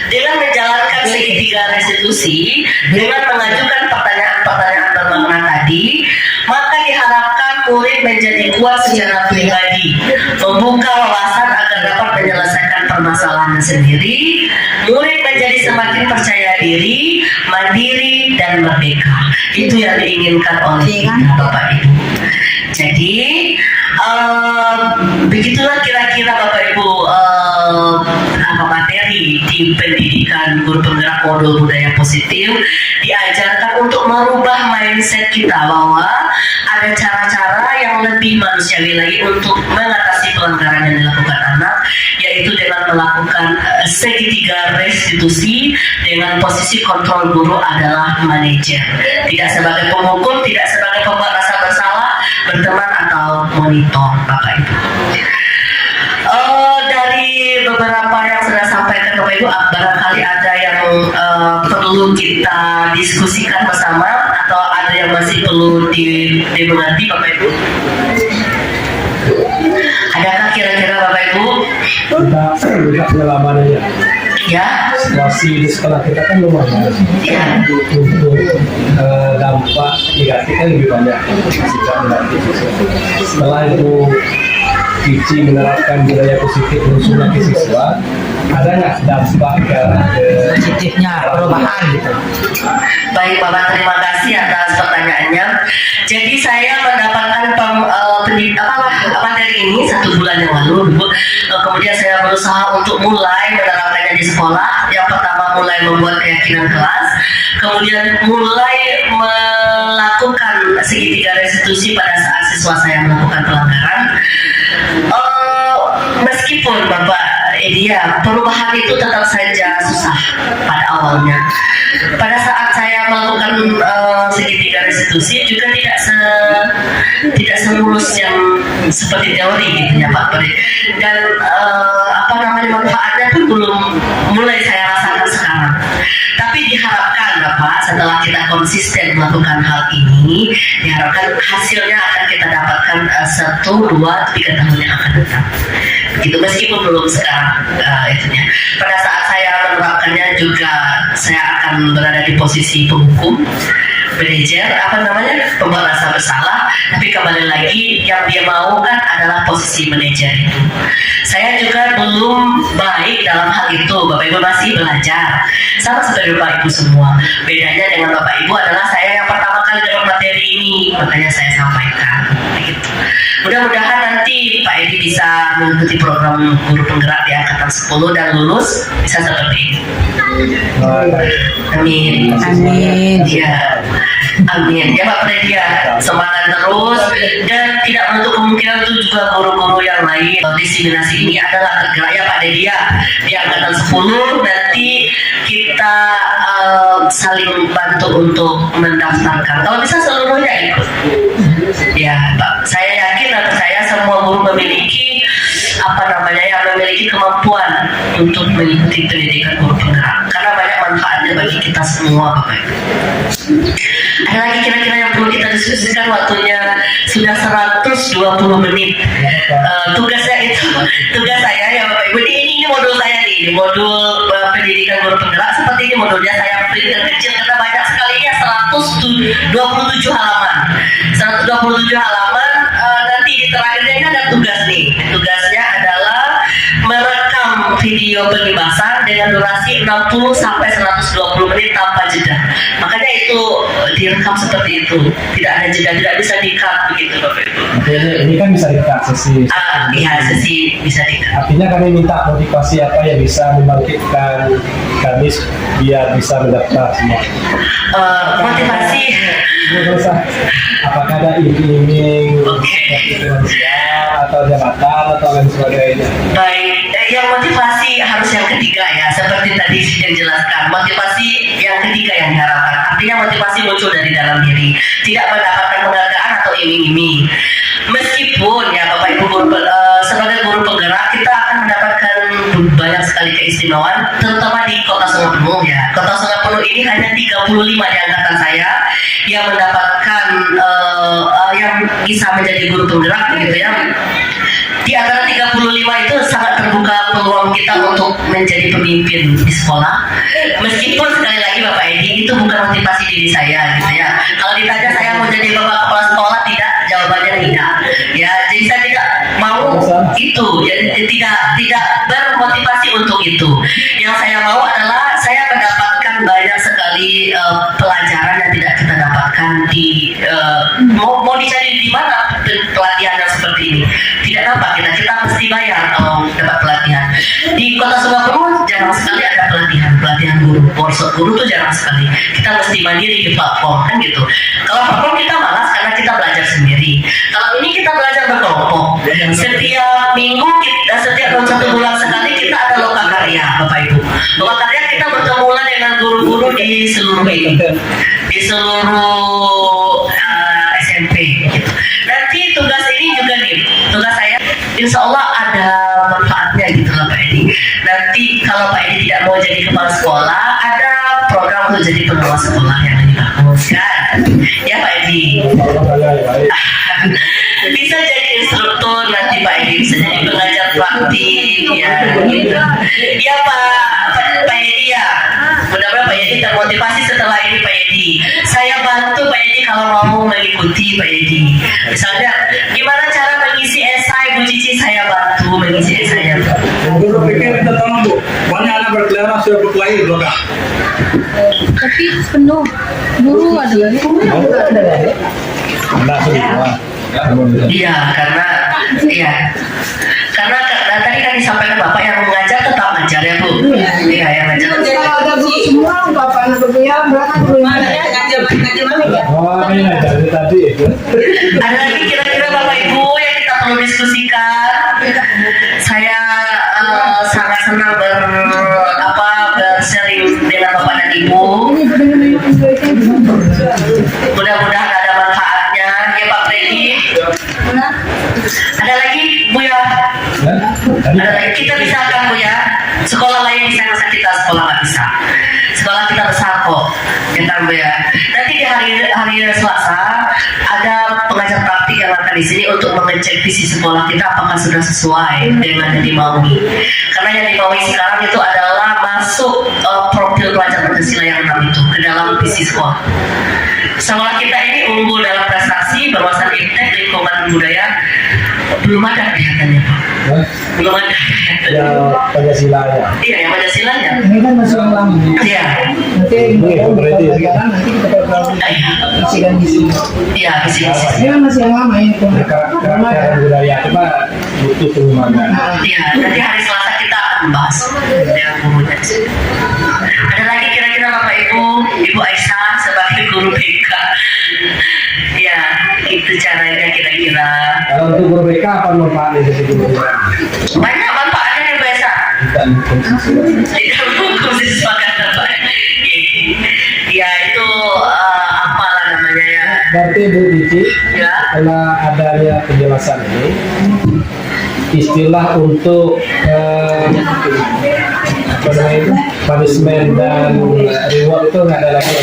dengan menjalankan segitiga restitusi, dengan mengajukan pertanyaan-pertanyaan bermakna tadi, maka diharapkan murid menjadi kuat secara pribadi, membuka wawasan agar dapat menyelesaikan permasalahan sendiri. Murid menjadi semakin percaya diri, mandiri, dan merdeka. Itu yang diinginkan oleh kita, Bapak Ibu. Jadi begitulah kira-kira Bapak Ibu materi di pendidikan guru penggerak modul budaya positif, diajarkan untuk merubah mindset kita bahwa ada cara-cara yang lebih manusiawi lagi untuk mengatasi pelanggaran yang dilakukan anak, yaitu dengan melakukan segitiga restitusi dengan posisi kontrol guru adalah manajer, tidak sebagai pemukul, tidak sebagai pembuat rasa bersalah, berteman atau soal monitor Bapak Ibu. Dari beberapa yang sudah sampaikan Bapak Ibu, barangkali ada yang perlu kita diskusikan bersama atau ada yang masih perlu dimengerti Bapak Ibu. Adakah kira-kira Bapak Ibu? Kita pengalaman aja. Ya. Situasi di sekolah kita kan lumayan. Ya. Untuk dampak negatif kan lebih banyak. Sikap negatif. Setelah itu Cici menerapkan budaya positif khususnya ke siswa, ada nggak dampak ke positifnya perubahan gitu? Baik Bapak, terima kasih atas pertanyaannya. Jadi saya mendapatkan materi ini 1 bulan yang lalu, Bu. Kemudian saya berusaha untuk mulai menerapkannya di sekolah. Yang pertama mulai membuat keyakinan kelas, kemudian mulai melakukan segitiga restitusi pada saat siswa saya melakukan pelanggaran. Meskipun Bapak ya, perubahan itu tetap saja susah pada awalnya. Pada saat saya melakukan segitiga restitusi juga tidak semulus yang seperti teori gitu ya Pak. Dan manfaatnya pun belum mulai saya rasakan sekarang. Tapi diharapkan Bapak, setelah kita konsisten melakukan hal ini, diharapkan hasilnya akan kita dapatkan 1, 2, 3 tahun yang akan datang. Gitu, meskipun belum sekarang itunya. Pada saat saya menerapkannya juga saya akan berada di posisi penghukum, manajer, pembuat rasa bersalah. Tapi kembali lagi yang dia mau kan adalah posisi manajer itu. Saya juga belum baik dalam hal itu, Bapak Ibu masih belajar. Sama seperti Bapak Ibu semua. Bedanya dengan Bapak Ibu adalah saya yang pertama kali dapat materi ini, makanya saya sampaikan. Begitu. Mudah-mudahan nanti Pak Edi bisa mengikuti program guru penggerak di angkatan 10 dan lulus bisa seperti ini. Amin. Amin. Ya. Amin. Ya Pak Predia, semangat terus dan tidak menutup kemungkinan itu juga guru-guru yang lain. Diseminasi ini adalah tergerak ya Pak Dedia di angkatan 10, nanti kita saling bantu untuk mendaftarkan. Kalau bisa seluruhnya ikut. Ya Pak, saya yakin dan percaya semua guru memiliki memiliki kemampuan untuk mengikuti pendidikan guru penggerak karena banyak manfaatnya bagi kita semua Bapak Ibu. Ada lagi kira-kira yang perlu kita diskusikan, waktunya sudah 120 menit. Tugas saya ya Bapak Ibu, ini modul saya nih, modul pendidikan guru penggerak. Seperti ini modulnya, saya print kecil karena banyak sekali ya, 127 halaman. 127 halaman. Nanti di terakhirnya ini ada tugas nih. Tugasnya adalah merekam video pengibasan dengan durasi 60 sampai 120 menit tanpa jeda. Makanya itu direkam seperti itu, tidak ada jeda, tidak bisa di-cut begitu Bapak Ibu. Ini kan bisa di-cut sesi. Iya, sesi bisa di-cut. Artinya kami minta motivasi apa yang bisa membangkitkan kami biar bisa mendaftar semua. Motivasi. Apakah ada iming-iming finansial atau jabatan atau lain sebagainya? Baik, yang motivasi harus yang ketiga ya, seperti tadi yang jelaskan. Motivasi yang ketiga yang diharapkan. Artinya motivasi muncul dari dalam diri, tidak mendapatkan penghargaan atau iming-iming. Meskipun ya Bapak Ibu sebagai guru penggerak kita akan mendapatkan banyak sekali keistimewaan, terutama di Kota Sungai Penuh ya. Kota Sungai Penuh ini hanya 35 di angkatan saya yang mendapatkan yang bisa menjadi guru penggerak begitu ya. Di antara 35 itu sangat terbuka peluang kita untuk menjadi pemimpin di sekolah. Meskipun sekali lagi Bapak Edi, itu bukan motivasi diri saya gitu ya. Kalau ditanya saya mau jadi bapak kepala sekolah, tidak, jawabannya tidak. Ya, jadi saya tidak mau itu. Jadi tidak bermotivasi untuk itu. Yang saya mau adalah saya mendapatkan banyak sekali pelajaran yang tidak kita dapatkan di mau dicari di mana pelatihan yang seperti ini. Tidak dapat, kita mesti bayar kalau dapat pelatihan. Di Kota Sungai Penuh jarang sekali ada pelatihan guru, workshop guru tuh jarang sekali. Kita mesti mandiri di platform kan gitu. Kalau platform kita malas karena kita belajar sendiri. Kalau ini kita belajar berkelompok. Setiap minggu setiap dalam 1 bulan sekali kita ada loka karya Bapak Ibu. Loka karya kita bertemu dengan guru-guru di seluruh ini, di seluruh SMP gitu. Nanti tugas ini insya Allah ada manfaatnya gitu loh Pak Edi. Nanti kalau Pak Edi tidak mau jadi kepala sekolah, ada program untuk jadi pengawas sekolah yang lebih bagus kan, ya Pak Edi. Bisa jadi instruktur nanti Pak Edi, bisa jadi pengajar praktik ya gitu. Ya Pak Edi ya, mudah-mudahan Pak Edi termotivasi setelah ini Pak Edi. Saya bantu Pak Edi kalau mau mengikuti Pak Edi. Misalnya gimana cara mengisi esai Bu Cici, saya bantu mengisi esainya. Guru pikir kita tolong Bu, banyak anak berkeliaran sudah berkelahi belum kah? Tapi penuh guru ada lagi. Enggak semua. Iya, karena tadi kan disampaikan Bapak yang mengajar tetap ngajar ya Bu. Iya, yang ngajar. Kalau ada guru semua, bapaknya berkuliah, berangkat kuliah. Oh iya, dari tadi itu. Ada lagi kira-kira Bapak Ibu yang kita perlu diskusikan? Saya sangat senang bersharing dengan Bapak dan Ibu. Mudah-mudahan ada manfaatnya ya Pak Freddy. Ada lagi Bu ya? Ada lagi, kita bisa kan Bu ya? Sekolah lain bisa, masa kita sekolah nggak bisa. Sekolah kita besar kok, ya kan Bu ya. Nanti di hari Selasa ada pengajar praktik yang akan di sini untuk mengecek visi sekolah kita apakah sudah sesuai dengan yang dimaui. Karena yang dimaui sekarang itu adalah masuk profil pelajar Pancasila yang 6 itu ke dalam visi sekolah. Sekolah kita ini unggul dalam prestasi berwawasan iptek lingkungan budaya, belum ada kelihatannya Pak. Belum ada. Ya Pancasilanya. Iya, yang Pancasilanya. Ini kan masih yang lama. Iya. Nanti berarti nanti kita perhatikan di sini. Iya, visi. Ini kan masih yang lama ini. Karakter budaya cuma butuh pengembangan. Iya, nanti hari Selasa kita akan membahas dengan gurunya. Ada lagi kira-kira Bapak Ibu Aisyah sebagai guru BK. Ya, itu caranya kira-kira. Kalau untuk guru BK apa manfaatnya jadi guru BK? Banyak manfaatnya ya Bu Aisyah. Tidak menghukum siswa kata Pak. Ya itu apalah namanya ya. Berarti Bu Cici, Ya. setelah adanya penjelasan ini, istilah untuk punishment dan reward itu nggak ada lagi.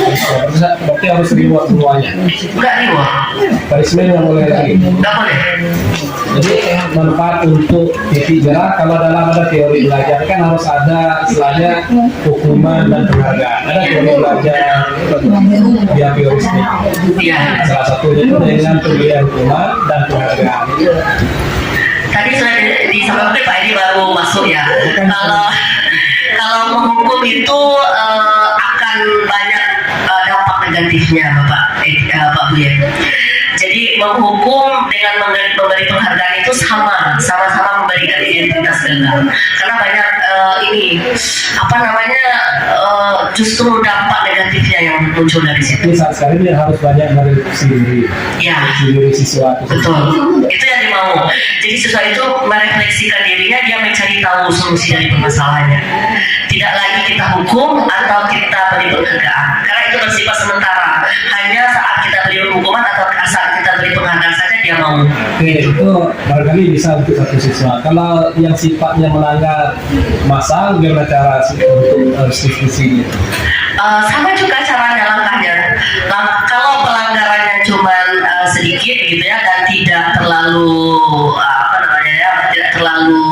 Berarti harus reward semuanya. Enggak nih Wah. Punishment nggak boleh lagi. Enggak boleh. Jadi manfaat untuk titik jerah, kalau dalam ada teori belajar kan harus ada istilahnya hukuman dan penghargaan. Ada teori belajar behavioristik. Iya. Salah satunya itu dengan pemberian hukuman dan penghargaan. Tadi sudah disampaikan Pak Edi baru masuk ya. Kalau menghukum itu akan banyak dampak negatifnya Pak Bu ya. Jadi menghukum dengan memberi penghargaan itu sama-sama memberikan identitas gagal. Karena banyak justru dampak negatifnya yang muncul dari situ. Jadi saat sekarang dia harus banyak merefleksi diri. Ya. Diri siswa. Betul, itu yang dimau. Jadi siswa itu merefleksikan dirinya, dia mencari tahu solusi dari permasalahannya. Tidak lagi kita hukum atau kita beri penghargaan, karena itu bersifat sementara. Hanya saat kita beri hukuman atau saat kita beri penghargaan saja dia mau. Oke, itu barangkali bisa untuk satu siswa. Kalau yang sifatnya melanggar masa, bagaimana cara untuk diskusinya? Sama juga caranya langkahnya. Kalau pelanggarannya cuma sedikit gitu ya dan tidak terlalu tidak terlalu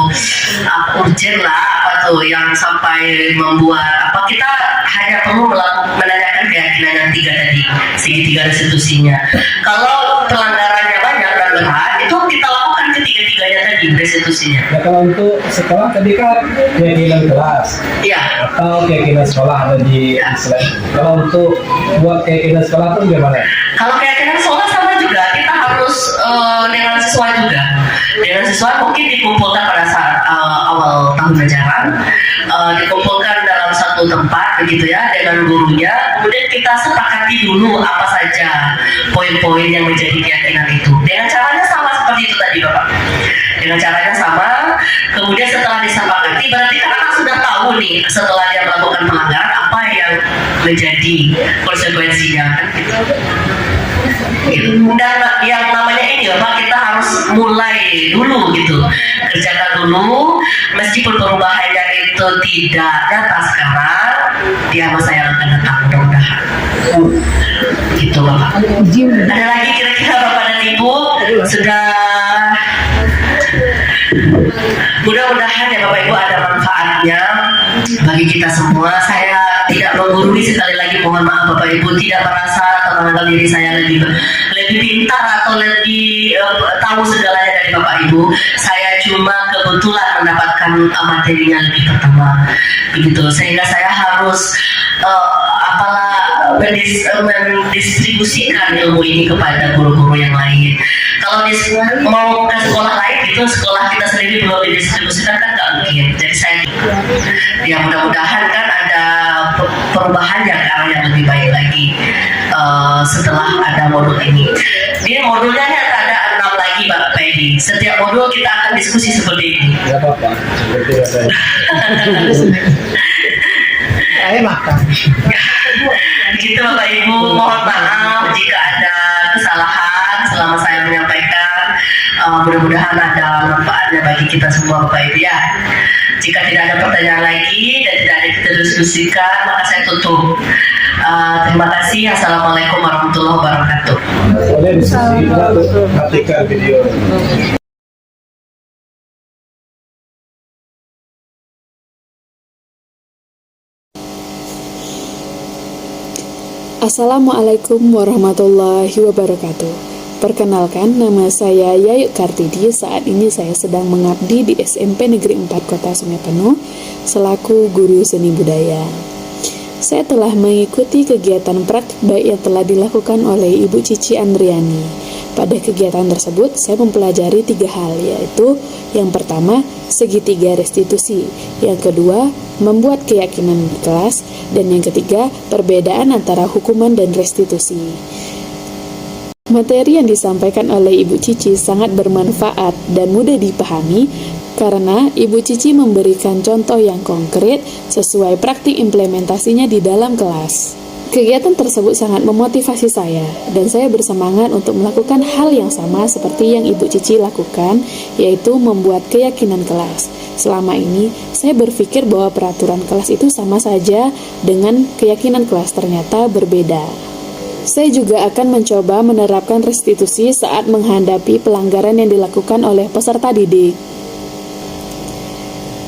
urgent lah atau yang sampai membuat kita hanya perlu menanyakan keyakinan yang 3 tadi, segitiga restitusinya. Kalau pelanggarannya banyak dan berat, itu kita lakukan ketiga-tiganya tadi restitusinya. Ya kalau untuk sekolah tadi kan keyakinan kelas. Iya. Atau keyakinan sekolah ada di slide. Kalau untuk buat keyakinan sekolah itu gimana? Kalau keyakinan sekolah sama juga, kita harus dengan siswa juga. Dengan siswa mungkin dikumpulkan pada saat awal tahun ajaran, dikumpulkan dalam satu tempat begitu ya dengan gurunya. Kemudian kita sepakati dulu apa saja poin-poin yang menjadi keyakinan itu. Dengan caranya sama seperti itu tadi Bapak. Dengan caranya sama. Kemudian setelah disepakati, berarti kan anak sudah tahu nih setelah dia melakukan pelanggaran apa yang menjadi konsekuensinya kan gitu. Dan yang namanya ini Bapak, kita harus mulai dulu gitu, kerjakan dulu, meskipun perubahannya itu tidak nyata sekarang, dia masa yang akan datang mudah-mudahan. Gitu Bapak. Ada lagi kira-kira Bapak dan Ibu sudah, mudah-mudahan ya Bapak Ibu ada manfaatnya bagi kita semua. Saya tidak menggurui, sekali lagi mohon maaf Bapak Ibu, tidak merasa menganggap diri saya lebih pintar atau lebih tahu segalanya dari Bapak Ibu. Saya cuma kebetulan mendapatkan materinya lebih pertama begitu, sehingga saya harus mendistribusikan ilmu ini kepada guru-guru yang lain. Kalau mau ke sekolah lain itu, sekolah kita sendiri belum didistribusikan kan nggak mungkin. Jadi saya ya mudah-mudahan kan ada perubahan yang ke arah yang lebih baik lagi setelah ada modul ini. Dia modulnya ada 6 lagi Pak Edi. Setiap modul kita akan diskusi seperti ini. Tidak apa-apa. Seperti ada. Saya makan. Gitu Bapak Ibu, mohon maaf jika ada kesalahan selama saya menyampaikan. Mudah-mudahan ada manfaatnya bagi kita semua Bapak Ibu ya. Jika tidak ada pertanyaan lagi dan tidak ada kita diskusikan, maka saya tutup. Terima kasih. Assalamualaikum warahmatullahi wabarakatuh. Boleh diskusi, perhatikan video. Assalamualaikum warahmatullahi wabarakatuh. Perkenalkan, nama saya Yayu Kartidi. Saat ini saya sedang mengabdi di SMP Negeri 4 Kota Sungai Penuh selaku guru seni budaya. Saya telah mengikuti kegiatan praktik baik yang telah dilakukan oleh Ibu Cici Andriani. Pada kegiatan tersebut, saya mempelajari 3 hal, yaitu yang pertama, segitiga restitusi, yang kedua, membuat keyakinan di kelas, dan yang ketiga, perbedaan antara hukuman dan restitusi. Materi yang disampaikan oleh Ibu Cici sangat bermanfaat dan mudah dipahami karena Ibu Cici memberikan contoh yang konkret sesuai praktik implementasinya di dalam kelas. Kegiatan tersebut sangat memotivasi saya dan saya bersemangat untuk melakukan hal yang sama seperti yang Ibu Cici lakukan, yaitu membuat keyakinan kelas. Selama ini, saya berpikir bahwa peraturan kelas itu sama saja dengan keyakinan kelas, ternyata berbeda. Saya juga akan mencoba menerapkan restitusi saat menghadapi pelanggaran yang dilakukan oleh peserta didik.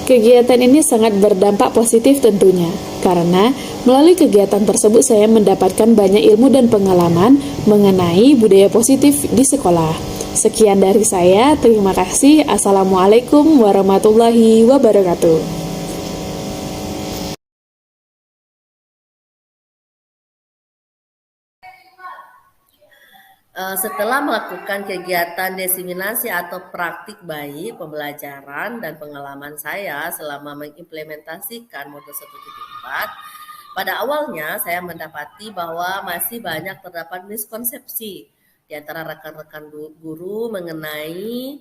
Kegiatan ini sangat berdampak positif tentunya, karena melalui kegiatan tersebut saya mendapatkan banyak ilmu dan pengalaman mengenai budaya positif di sekolah. Sekian dari saya, terima kasih. Assalamualaikum warahmatullahi wabarakatuh. Setelah melakukan kegiatan diseminasi atau praktik baik pembelajaran dan pengalaman saya selama mengimplementasikan modul 1.4, pada awalnya saya mendapati bahwa masih banyak terdapat miskonsepsi di antara rekan-rekan guru mengenai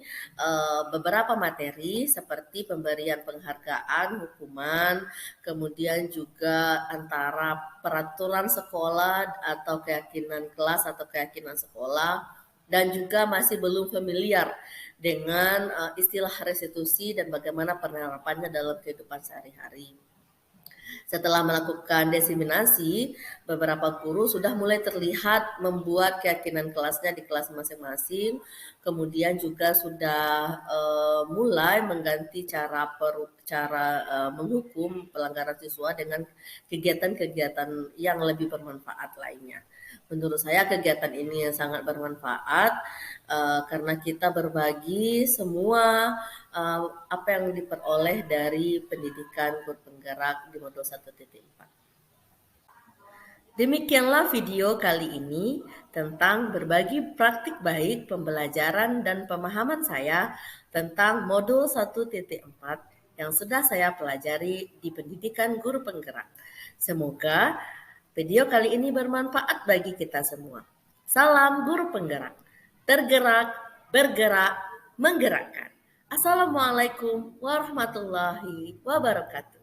beberapa materi seperti pemberian penghargaan, hukuman, kemudian juga antara peraturan sekolah atau keyakinan kelas atau keyakinan sekolah, dan juga masih belum familiar dengan istilah restitusi dan bagaimana penerapannya dalam kehidupan sehari-hari. Setelah melakukan diseminasi, beberapa guru sudah mulai terlihat membuat keyakinan kelasnya di kelas masing-masing. Kemudian juga sudah mulai mengganti cara menghukum pelanggaran siswa dengan kegiatan-kegiatan yang lebih bermanfaat lainnya. Menurut saya kegiatan ini sangat bermanfaat karena kita berbagi semua apa yang diperoleh dari pendidikan guru penggerak di modul 1.4. Demikianlah video kali ini tentang berbagi praktik baik pembelajaran dan pemahaman saya tentang modul 1.4 yang sudah saya pelajari di pendidikan guru penggerak. Semoga video kali ini bermanfaat bagi kita semua. Salam guru penggerak, tergerak, bergerak, menggerakkan. Assalamualaikum warahmatullahi wabarakatuh.